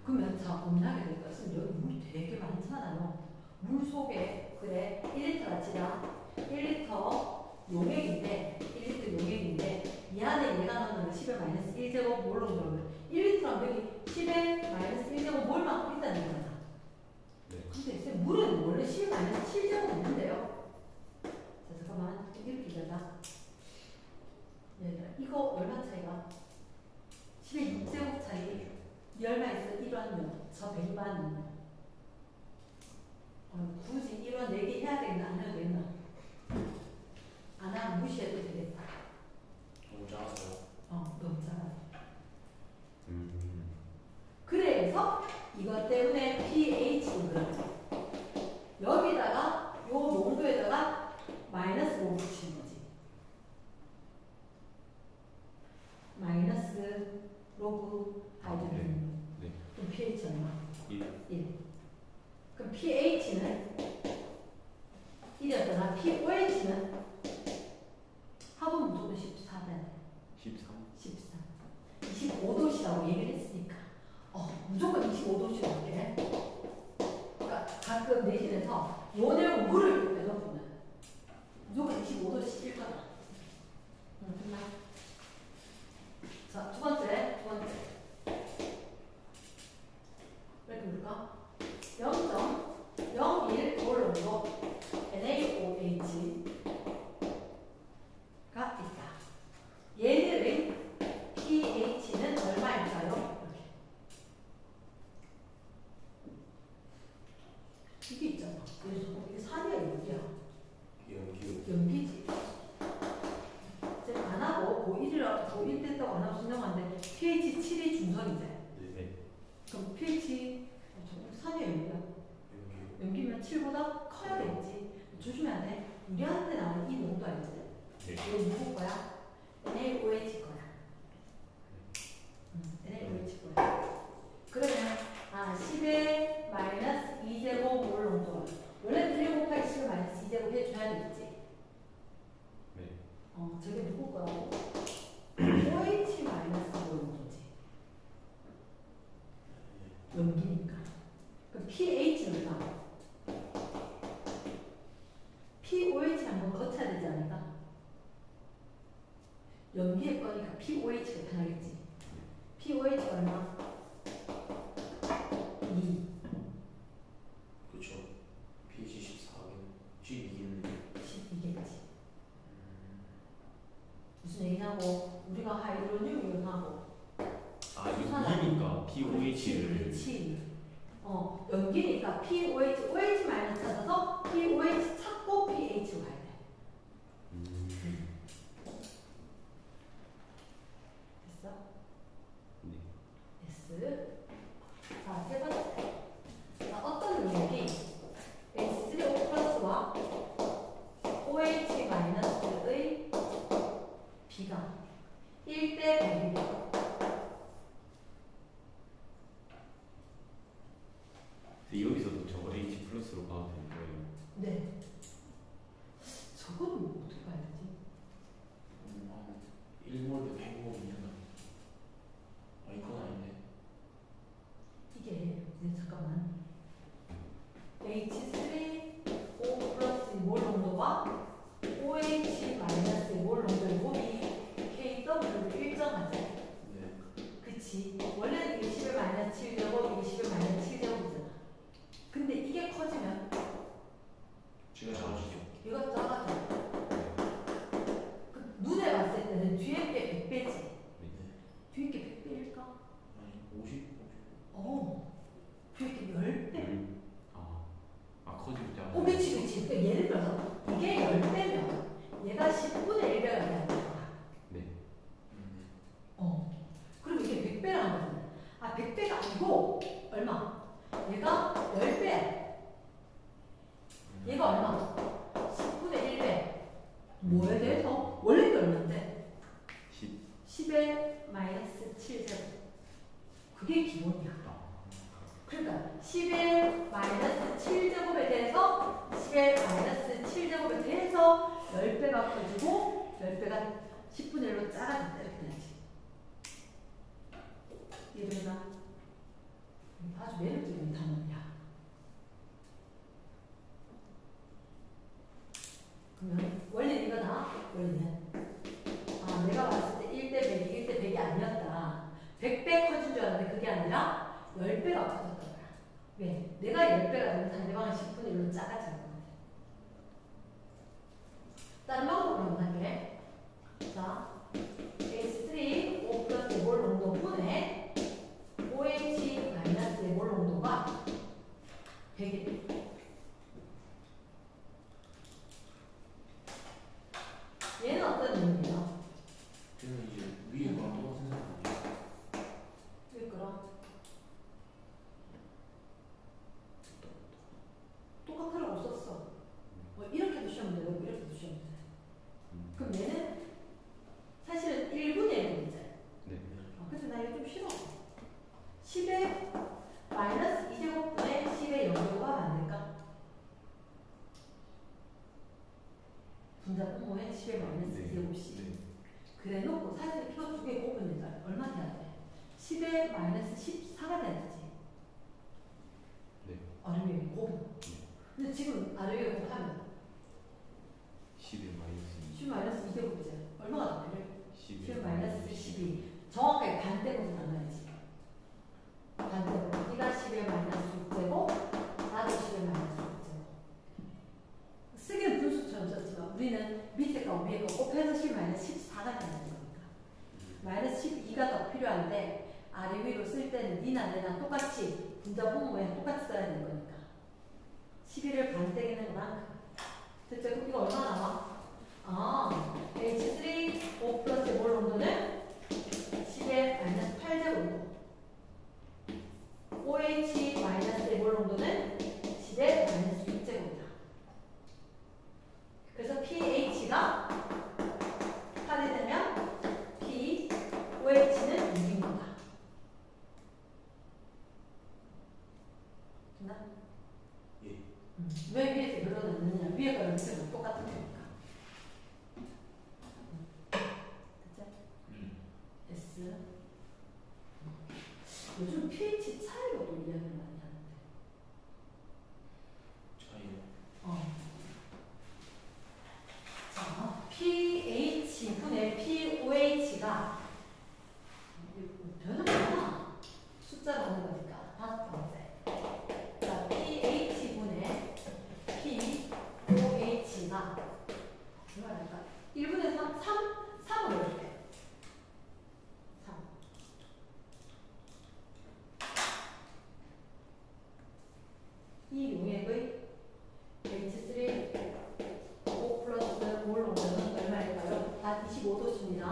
그러면 자, 고민하게 될 것은 여기 물이 되게 많잖아요. 물 속에, 그래, 1리터가 치자. 1리터 용액인데, 1리터 용액인데, 이 안에 얘가 넣는 10의 마이너스 1제곱 몰 정도면 1리터랑 여기 10의 마이너스 1제곱 몰만큼 있다는 거잖아. 네. 근데 쌤, 물은 원래 10의 마이너스 7제곱 있는데요? 자, 잠깐만. 이렇게 되자. 얘들아, 이거 얼마 차이가? 10의 6제곱 차이. 이 얼마 있어? 1원요. 저 100만이요. 굳이 1원 내기 해야 되겠나? 안 해도 되겠나? 안 하면 무시해도 되겠다. 너무 작아서요. 너무 작아. 그래서 이것 때문에 pH를 여기다가 요 농도에다가 마이너스 5 붙이는 거지. 마이너스 로그 하이드로겐. 네. 그럼 pH 얼마? 1. 그럼 pH는 1이었잖아. pOH는 합은 무조건 14잖아. 13. 14. 25도씨라고 얘기를 했으니까. 무조건 25도씨로 할게. 그러니까 가끔 내신에서 요내로 물을 빼놓고는 무조건 25도씨일 거다. 됐나? 자, 두 번째. 이렇게 볼까? 0.01몰 정도 NaOH 우리한테 나오는 이 농도 알지? 네. 이거 누구 거야? NaOH 거야. NaOH 거야. 그러면 10의 마이너스 2제곱 몰 농도가 원래 1 곱하기 10의 마이너스 2제곱 해줘야 되겠지? 네. 저게 누구 거라고? OH 마이너스 몰 농도지. 염기니까. 그럼 pH는 얼마? pOH 한번 거쳐야 되지 않을까? 염기의 거니까 pOH가 편하겠지. pOH가 얼마? 2. 그렇죠. pH 14는 G2는 12겠지. 무슨 얘기냐고? 우리가 하이드로늄 이온하고 아 이거 E니까 pOH를 그렇지. 염기니까 pOH, OH 마이너스 찾아서 pOH 찾고 pH로 가야 돼. 됐어? 네. S. 자, 세 번째. 자, 어떤 능력이 H3O 플러스와 OH 마이너스의 B가 1대 100이다. 여기서도 저거 H 플러스로 가도 되는 거예요? 네. 저거는 어떻게 봐야 되지? 1몰 대 100몰이면 이건 아닌데. 이게 잠깐만. H3O 플러스 몰 농도와 OH 마이너스 몰 농도의 곱이 KW를 일정하지. 네. 그치? 원래는 이게 10의 마이너스 7제곱, 이게 10의 마이너스 7제곱이잖아. 근데 이게 커지면 제가 작아지죠. 얘가 작아져. 그 눈에 봤을 때는 뒤에 게 100배지. 네. 뒤에 게 100배일까? 아니 50? 뒤에 게 10배. 커지고 자. 그치. 그러니까 예를 들어서 이게 10배면 얘가 10분의 1배가 되는 거야. 네. 그럼 이게 100배라는 거잖아. 100배가 아니고 얼마? 얘가 10배. 얘가 얼마? 10분의 1배. 뭐에 대해서? 원래 게 얼마인데? 10의 마이너스 7제곱. 그게 기본이야. 그러니까 10의 마이너스 7제곱에 대해서 10의 마이너스 7제곱에 대해서 10배가 커지고 10배가 10분의 1로 작아진다. 이렇게 되지. 이해되나? 아주 매력적인 단어야. 그러면 원리는 이거다. 원리는 내가 봤을 때 1대 100이 1대 100이 아니었다. 100배 커진 줄 알았는데 그게 아니라 10배가 커졌던 거야. 왜? 내가 10배가 되면 상대방은 10분의 1로 작아지는 건데. 다른 방법으로 한번 할게. 자, H3O 플러스 몰 농도분의 OH 마이너스 몰 농도가 100이래. 얘는 어떤 의미야? 저는 이제 위에 거랑 똑같은 상황이에요. 왜 그럼? 똑같으라고 썼어. 이렇게도 시험 되고 이렇게도 시험 돼. 그럼 얘는 사실은 1분의 1이지. 네. 그래서 나 이거 좀 싫어. 10의 마이너스 2제곱분의 10의 0제곱가 안 될까? 분자분모의 10의 마이너스 2제곱씩. 그래 놓고 사실 이거 두 개 곱으면 되잖아. 얼마 돼야 돼? 10의 마이너스 14가 돼야 되지. 네. 아래위에 곱은. 근데 지금 아래위에 곱하면 10의 마이너스 10 마이너스 2제곱이잖아. 얼마가 더 필요해? 10의 10 마이너스 12. 정확하게 반대로 나눠야지. 반대로. 네가 10의 마이너스 6제곱, 나도 10의 마이너스 6제곱. 쓰기는 분수처럼 썼지만 우리는 밑에 거 위에 거 곱해서 10 마이너스 14가 되는 거니까. 마이너스 12가 더 필요한데 아래 위로 쓸 때는 니나 내나 똑같이 분자분모에 똑같이 써야 되는 거니까. 11을 반 떼기는 거랑 대체 그럼 이거 얼마 나와? H3O 플러스 몰 농도는 10의 마이너스 8제곱이고 OH 마이너스 몰 농도는 10의 마이너스 6제곱이다. 그래서 위에 거랑 밑에 거 똑같은 거니까. 됐지? S. 요즘 pH 차이로도 이야기를 많이 하는데. 차이요. 자, pH분의 pOH가 변화구나. 숫자로 하는 거니까. 다섯 번째. 자, pH분의 pOH가 얼마랄까? 1분의 3? 3을 이렇게. 3. 이 용액의 H3 O 플러스 몰 농도는 얼마일까요? 단 25도씨입니다.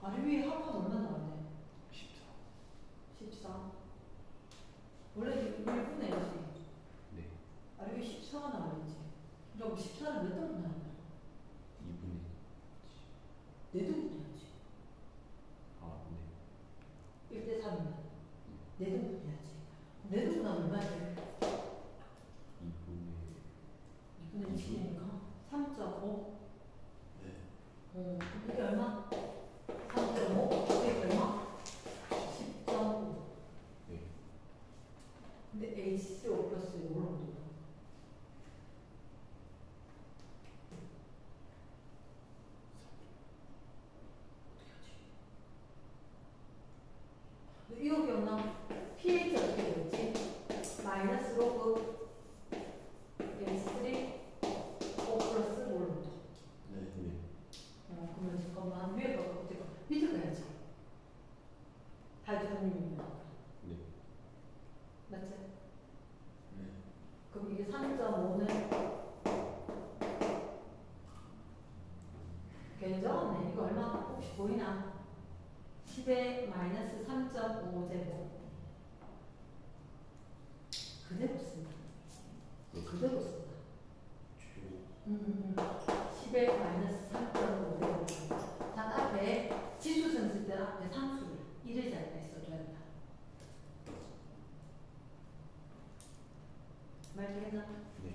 아래 위에 합한 얼마 나왔네? 14. 원래 1분의 1지. 네. 아래 위에 14가 나와야지. 그럼 14는 몇 등분 나왔나? 2분의. 네 등분 해야지. 아, 네. 1대 3이면 네 등분 해야지. 네 등분 하면 얼마지? 2분의 7이니까 3.5. 네. 이게 얼마? 3.5. 이게 얼마? 10.5. 네. 근데 H3O 플러스 몰 이거 기억나? pH 어떻게 되었지? 마이너스 로그 H3 O 플러스 몰 농도. 네. 그러면 잠깐만 위에 거 어떻게 가? 밑에 가야지. 하이드로님이면 네. 맞지? 네. 그럼 이게 3.5는 괜찮네. 이거 얼마 혹시 보이나? 10의 마이너스 3.5제곱 그대로 쓴다. 그대로 쓴다. 10의 마이너스 3.5제곱 단 앞에 지수선 쓸 때 앞에 상수를 1의 자리에 써줘야 된다. 말 되겠나? 네.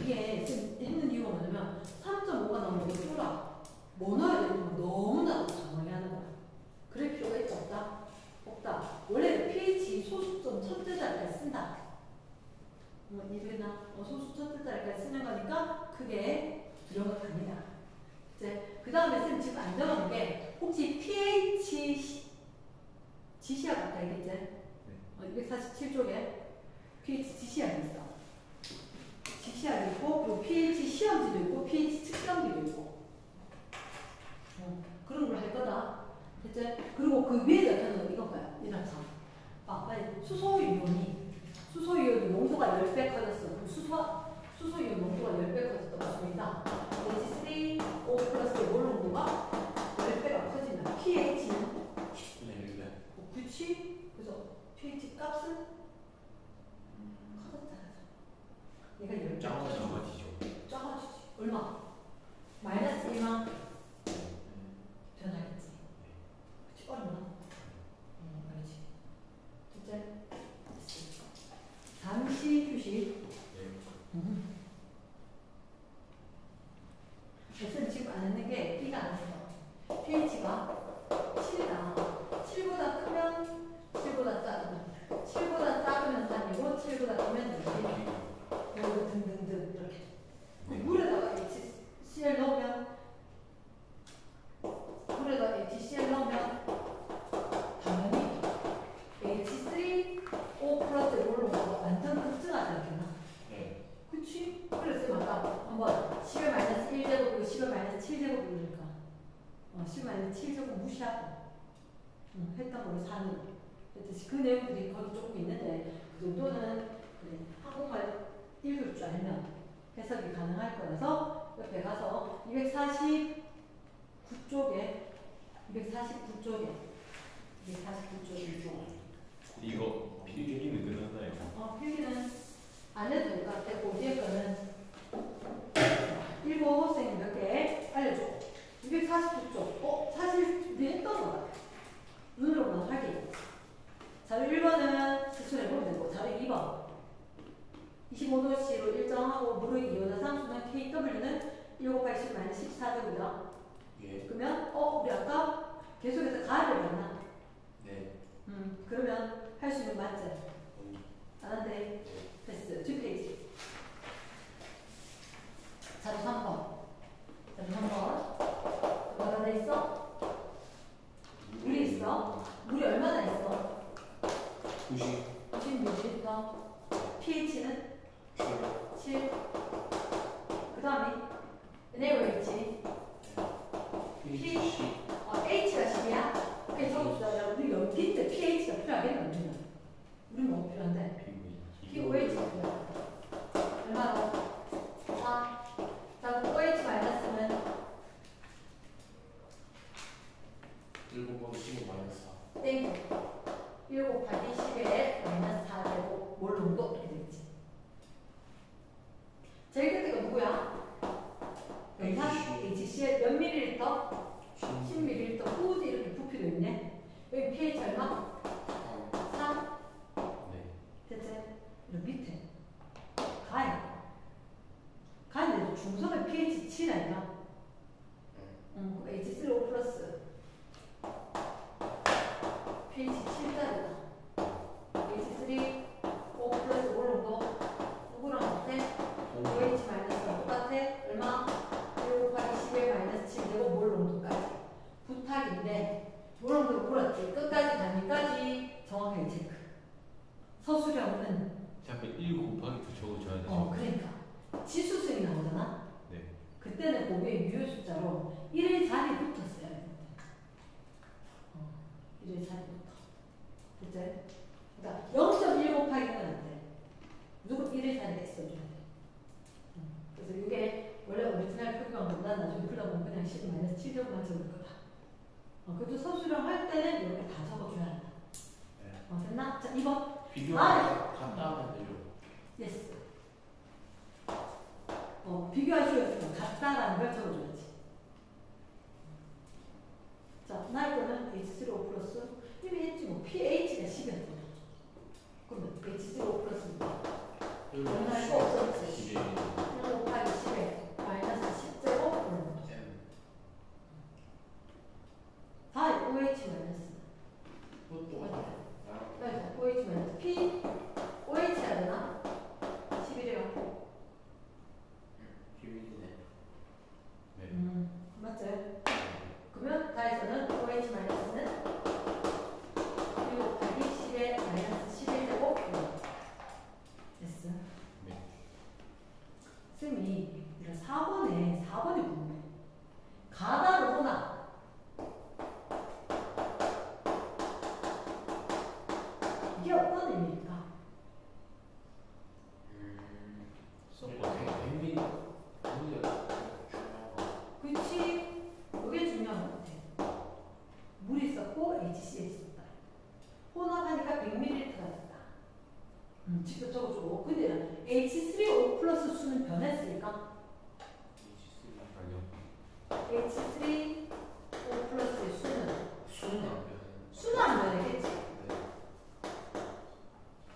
이게 지금 했는 이유가 뭐냐면 3.5가 나오면 이거 쫄아. 뭐 넣어야 되는 거 너무나도 장황해 하는 거야. 그럴 필요가 있다 없다? 없다. 원래 pH 소수점 첫째 자리까지 쓴다. 이래나 소수 첫째 자리까지 쓰는 거니까 크게 두려운 거 아니다. 이제 그 다음에 쌤 지금 안 적어놓은 게 혹시 pH 지시약 아까 얘기했지? 네. 247쪽에 pH 지시약이 있어. 지시약이 있고 그리고 pH 시험지도 있고 pH 측정기도 있고 그런 걸 할 거다. 됐지? 그리고 그 위에 나타나는 이건 뭐야? 이란참. 빨리 수소이온이 농도가 10배 커졌어. 그럼 수소이온 농도가 10배 커졌다고 보니까 H3O 플러스 몰 농도가 10배가 커진다. pH는? 네. 그치? 그래서 pH 값은 커졌잖아. 얘가 10배 작아지죠. 작아지지. 얼마? 마이너스 1만 변하겠지. 그치? 얼마? 알지. 둘째. 잠시 휴식. 쌤 지금 안 했는 게 B가 안 했어. pH가 7이다. 7보다 크면 7보다 작으면 7보다 작으면 3이고 7보다 크면 2. 여기 등등등 이렇게. 물에다가 HCl 넣으면 당연히 H3O 플러스 몰로가 완전 급증하지 않겠나? 네. 그치? 그래서 아까 한번 10의 마이너스 1제곱이고 10의 마이너스 7제곱이니까 10의 마이너스 7제곱 무시하고 했던 걸로 사는 그 내용들이 거기 조금 있는데 그 정도는 그래, 한국말 읽을 줄 알면 해석이 가능할 거라서 옆에 가서 249쪽에 이거 필기는 끝났나요? 필기는 안 해도 될 것 같아. 그 뒤에 거는 일곱 선생님 몇 개 알려줘. 249쪽. 사실 우리 했던 거다. 눈으로만 확인. 자료 1번은 추천해보면 되고 자료 2번 25도씨로 일정하고 무르기 이온화 산소는 KW는 1980-14제곱이다. 예. 그러면 우리 아까 계속해서 가를 봤나? 네. 그러면 할 수 있는 거 맞지? 안 한대. 네. 패스. 뒷페이지. 자료 3번. 자료 3번. 뭐가 돼 있어? 물이 있어. 물이 얼마나 있어? 96ml. pH는 7. 그 다음에 NaOH. pH. H가 10이야? 그게 적어주자. 우리 연기 때 pH가 필요하겠네, 우리는. 우리는 뭐 필요한데? pOH가 필요해. 얼마나? 4. 다음 OH 마이너스는 1 곱하기 15 마이너스 4. 땡. 1 곱하기 11에 마이너스 4되고 몰 농도 이렇게 되겠지. 제일 끝에가 누구야? HCl 몇 밀리리터? 10ml 후지 이렇게 부피도 있네. 여기 pH 얼마? 3. 네. 됐지? 여기 밑에 가해. 가해인데도 중성의 pH 7 아니야? 응. H3O 플러스 pH 7짜리다. H3O 플러스 몰농도 누구랑 같아? OH 마이너스랑 똑같아? 얼마? 1 곱하기 11 마이너스 7 되고 몰농도까지 부탁인데 몰농도를 물었지. 끝까지 단위까지 정확하게 체크. 서술형은 자꾸 1 곱하기 더 적어줘야 되죠. 그러니까 지수수이 나오잖아. 네. 그때는 그 위에 유효 숫자로 1의 자리에 붙었어야 되는데 1의 자리에 붙어. 됐지? 그러니까 0.1 곱하기는 안 돼. 무조건 1의 자리에 있어줘야 돼. 그래서 이게 원래 오리지널 표기방법보다 나중에 풀어보면 그냥 10-7제곱만 적을 거다. 그래도 서술형 할 때는 이렇게 다 적어줘야 한다. 네. 됐나? 자, 2번. 비교하면 갔다 하면 되죠. 예스. 비교할 수가 있으면 같다라는 걸 적어줘야지. 자, 나의 거는 H3O 플러스 이미 했지 뭐 pH가 10이었잖아. 그러면 H3O 플러스입니다. 얼마일 거 없었지. 1 곱하기 10에 마이너스 10제곱 다 OH 마이너스. 그것도 맞아. OH 마이너스 P OH 해야 되나? 11이요. 비밀이네. 네. 맞지? 그러면 다에서는 OH 마이너스는 1 곱하기 10에 마이너스 11제곱 됐어. 네. 쌤이 이런 4번이 궁금해. 가다를 보나? 이게 어떤 의미일까? 그치? 그게 중요한 것 같아. 물이 있었고 HCl 있었다. 혼합하니까 100ml가 됐다. 직접 적어주고. 근데 H3O 플러스 수는 변했을까? 아니요. H3O 플러스의 수는 수는 안 안 변했겠지. 네.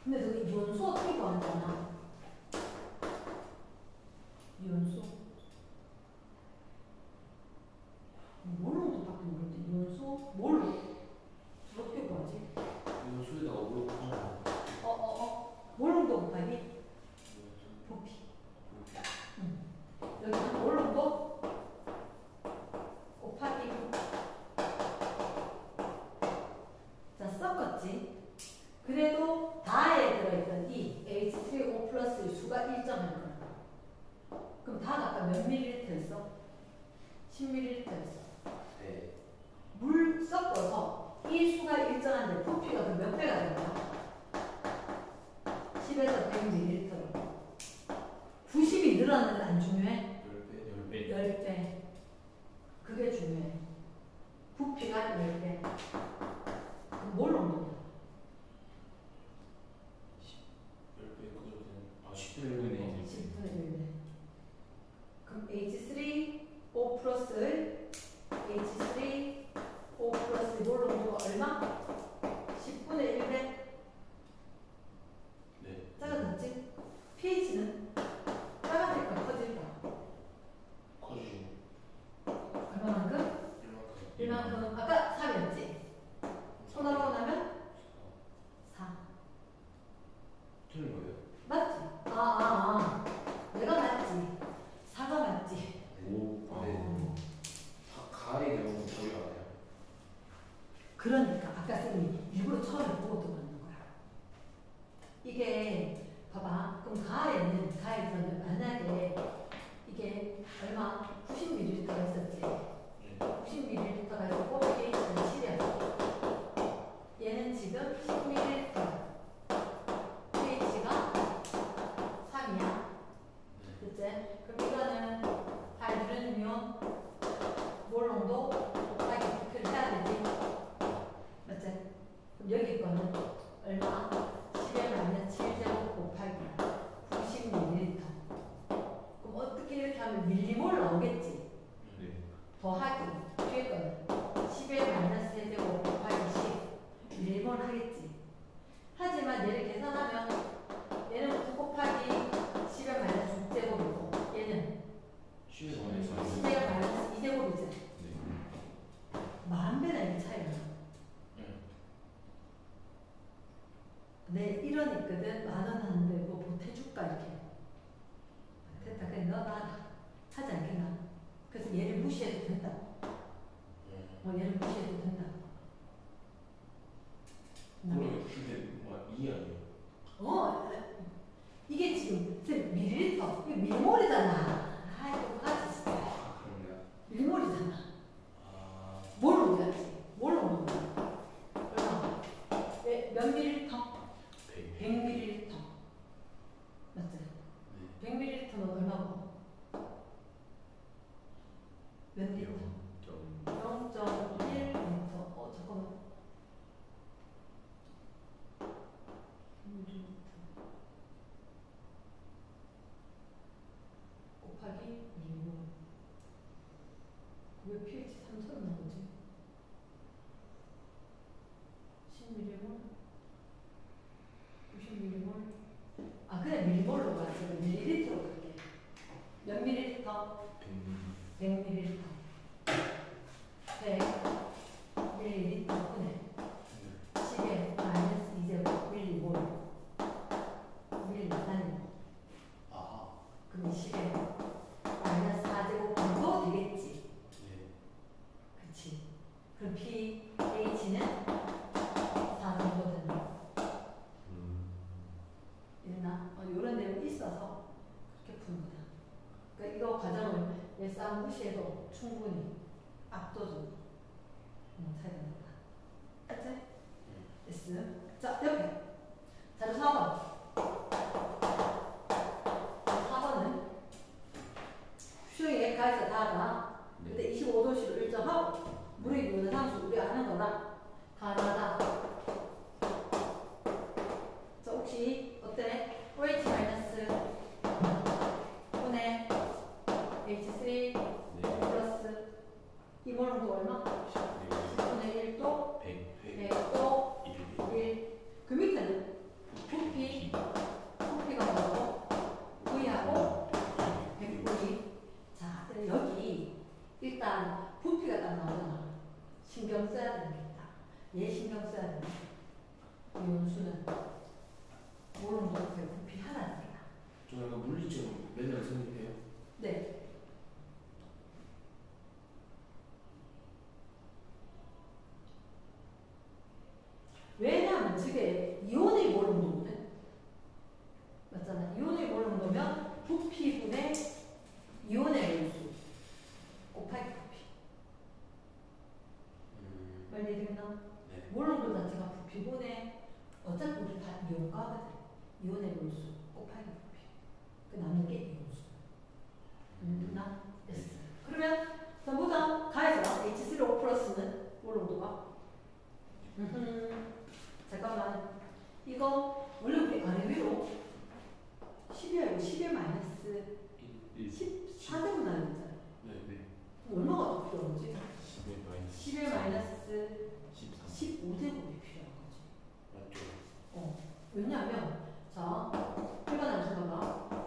근데 너 이온수 어떻게 구하잖아. 이온수 뭘로도 밖에 모르는데 이온수 뭘로? 어떻게 구하지? 이거 수에다가 올라가면 몰롱도 곱하기 부피. 여기는 몰롱도 곱하기 부피. 자, 섞었지. 그래도 다에 들어있던 이 H3O 플러스의 수가 일정한 거야. 그럼 다가 아까 몇 ml였어? 10ml였어. 네. 물 섞어서 이 수가 일정한데 부피가 그럼 몇 배가 되는 거야? 10에서 100ml로 90이 늘었는데 안 중요해? 10배. 10배. 그게 중요해. 부피가 10배. 그럼 뭘 넣는 거야? 10배 그죠? 10배 10분의 1배. 그럼 H3O 플러스 H3O 플러스 뭘 넣는 거 얼마? 10분의 1배? 틀린 거예요? 맞지? 내가 맞지. 4가 맞지. 오. 네. 가의 경우는 저희 알아요. 그러니까 아까 쌤이 일부러 처음에 보고 들어가는 거야. 이게 봐봐. 그럼 가에서는 만약에 이게 얼마 90ml가 있었지. 90ml가 있었고 pH는 7이었어. 얘는 지금 10ml. pH가 3이야. 그치? 그럼 이거는 하이드로니온 몰 농도 곱하기 부피를 해야 되지. 맞지? 그럼 여기 거는 얼마? 10의 마이너스 7제곱 곱하기 90ml. 그럼 어떻게 이렇게 하면 밀리몰 나오겠지? 네. 더하기 뒤에 거는 10의 마이너스 3제곱 곱하기 10 밀리몰 하겠지. 하지만 얘를 계산하면 얘는 9 곱하기 10의 마이너스 6제곱이고 얘는 10의 마이너스 2제곱이지. 네. 만배나 이게 차이가 나. 내 1원 있거든. 10,000원 하는데 뭐 보태줄까 이렇게. 됐다. 그래 너 나 하지 않겠나? 그래서 얘를 무시해도 된다. 얘를 무시해도 된다. 그럼 근데 뭐 2 아니에요? 이게 지금 쌤 밀리리터 이게 밀몰이잖아. 아이고 가지 진짜. 그런가요? 밀몰이잖아. 뭘로 해야지? 뭘로 먹는 거야? 얼마? 몇 밀리리터? 100ml. 맞지? 100ml면 얼마 먹어? 몇 리터? 0.1리터. 잠깐만. 1리터 곱하기 2모. 왜 pH 3처럼 나오지? 10ml? 90ml? 그래 밀몰로 가서 밀리리터로 갈게. 몇 밀리리터? 100ml. 100ml분의 10의 마이너스 2제곱 밀리몰. 밀리나는 그럼 10의 마이너스 4제곱 정도 되겠지. 그치. 그럼 pH는 4 정도 된다. 있나? 이런 내용이 있어서 그렇게 푸는 거다. 그러니까 이거 과정을 예상 무시해도 충분히 압도적으로 차이가 난다. 알지? 됐어. 자, 옆에. 자료 4번. 4번은 수용의 가에서 다하다. 그때 25도씨로 일정하고 물의 기온은 상수 우리 아는 거다. 가다다. 자, 혹시 어때? OH 마이너스 분의 H3 플러스 이모농도 얼마? 10분의 1도 100도 1. 그 밑에는 부피가 뭐고? V하고 100V. 자, 여기 일단 부피가 딱 나오잖아. 신경 써야 되는 게 있다. 얘 신경 써야 된다. 이온수는 모르는 것 같아요. 부피 하나입니다. 좀 약간 물리적 맨날 생각해요. 네. 왜냐하면 저게 이온의 몰 농도거든. 맞잖아. 이온의 몰 농도면 부피분의 이온의 몰수 곱하기 부피. 빨리 되겠나? 네. 몰 농도 자체가 부피분의 어차피 우리 다 이온가거든. 이온의 몰수 곱하기 부피. 그 남는 게 이온수. 됐나? 됐어. 그러면 전부 다 가에서 H3O 플러스는 몰 농도가 잠깐만. 이거 원래 우리 아래 위로 10의 10의 마이너스 14제곱 나왔잖아. 네. 얼마가 더 필요한 거지? 10의 마이너스 10의 마이너스 13. 15제곱이 필요한 거지. 맞죠. 왜냐하면 자, 해가 나중에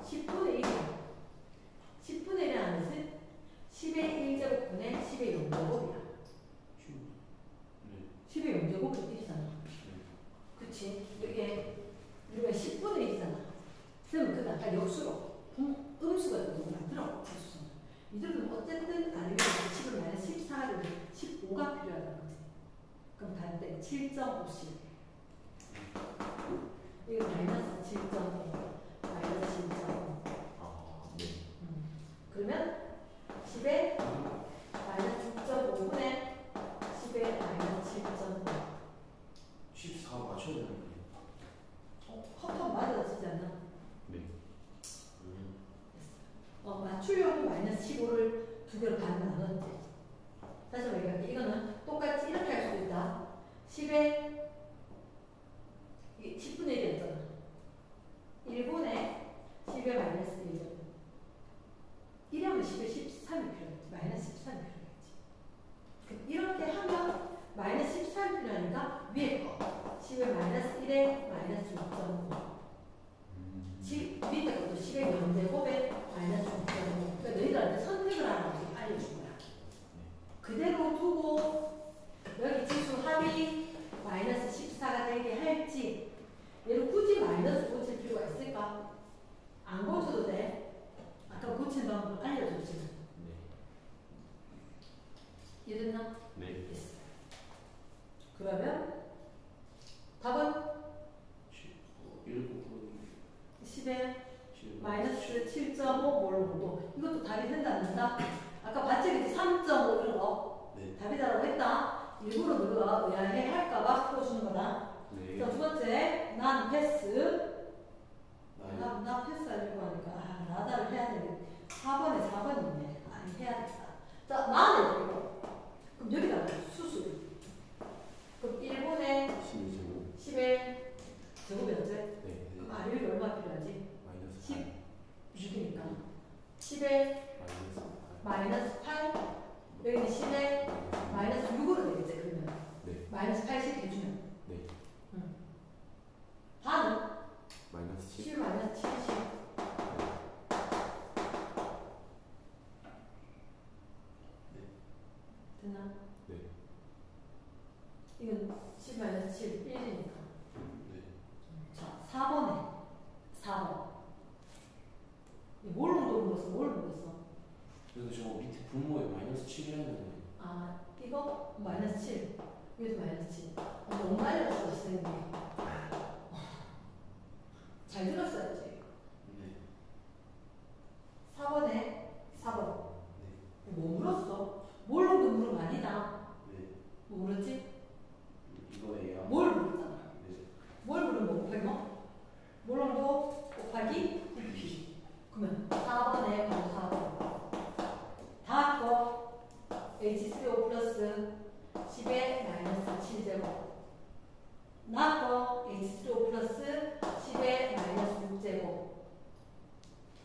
10분의 1이야. 10분의 1이라는 것은 10의 1제곱분의 10의 0제곱이야. 10의 0제곱은 1이잖아. 그치? 이게 우리가 10분의 1이잖아. 이 정도는 어쨌든 아니면 10을 마이너스 14가 되면 15가 필요하다는 거지. 그럼 다음 때 7.5씩. 이거 마이너스 7.5, 마이너스 7.5. 아, 네. 그러면 10에 마이너스 6.5분의 10에 마이너스 7.5. 14 맞춰야 되는데. 합합 맞아지지 않나? 네. 맞추려고 마이너스 15를 두 개로 반을 나눴지. 다시 한번 얘기할게. 이거는 똑같이 이렇게 할 수도 있다. 10에 이게 10분의 1이었잖아. 1분의 10에 마이너스 1점. 1하면 10에 13이 필요하겠지. 마이너스 13이 필요하겠지. 이렇게 하면 마이너스 13이 필요하니까 위에 거 10에 마이너스 1에 마이너스 6.5. 밑에 것도 10의 연제곱에 마이너스 6.5. 그러니까 너희들한테 선택을 하라고 알려준 거야. 그대로 두고 여기 지수 합이 마이너스 14가 되게 할지 얘를 굳이 마이너스 고칠 필요가 있을까? 안 고쳐도 돼. 아까 고친 방법을 알려줬지만. 네. 이해됐나? 네. 됐어. 그러면 답은 10에 마이너스 7.5 몰로도 이것도 답이 된다 안 된다? 아까 봤지? 3.5 이런 거 네. 답이다라고 했다. 일부러 너가 의아해 할까봐 풀어주는 거다. 네. 자, 두 번째 난 패스. 나 패스 하려고 하니까 나다를 해야 되겠네. 4번이네. 아니 해야겠다. 자, 나는 이거. 그럼 여기다가 수술. 그럼 1분의 10의 제곱이었지? 네. 그럼 아래쪽이 얼마 필요하지? 마이너스 10. 6이니까 10에 마이너스 8. 여기는 10에 마이너스 6으로 되겠지 그러면. 네. 마이너스 80 해주면. 네. 다는 마이너스 7. 10 마이너스 70. 됐나? 네. 이건 10 마이너스 7, 1이니까. 네. 자, 4번에 4번. 뭘 물었어? 뭘 물었어? 그래서 저 밑에 분모에 마이너스 7이라는 아, 이거 마이너스 7. 여기도 마이너스 7. 너무 많이 들었어, 선생님. 잘 들었어야지. 네. 4번에 4번. 네. 뭐 물었어? 뭘로도 물으면 아니다. 네. 뭐 물었지? 이거예요. 뭘 물었잖아. 네. 뭘 물으면 뭐 곱하기 뭐? 뭘로도 곱하기 부피. 그러면 4번에 바로 4번. 다 거 H3O 플러스 10의 마이너스 7제곱. 나거 H3O 플러스 10의 마이너스 6제곱.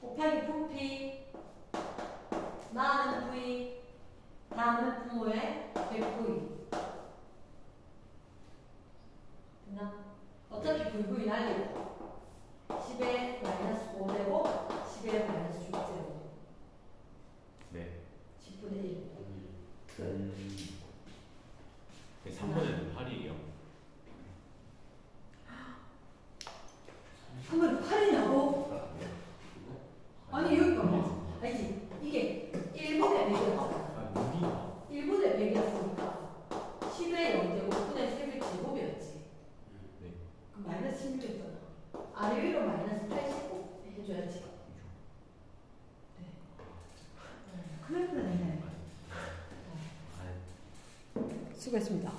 곱하기 부피. 나는 V. 다는 부모의 100V. 됐나? 어차피 VV 날리고 10의 마이너스 5제곱 10의 마이너스 6제곱 네. 10분의 1 끝. 3번에는 8이에요. 3번이 8이냐고? 아니 여기 봐. 아니지 이게 1분의 100이었잖아. 아, 6이나? 1분의 100이었으니까 10의 0제곱분의 3의 제곱이었지. 네. 그럼 마이너스 16이었잖아. 아래 위로 마이너스 85 해줘야지. 네. 큰일 났네. 수고했습니다.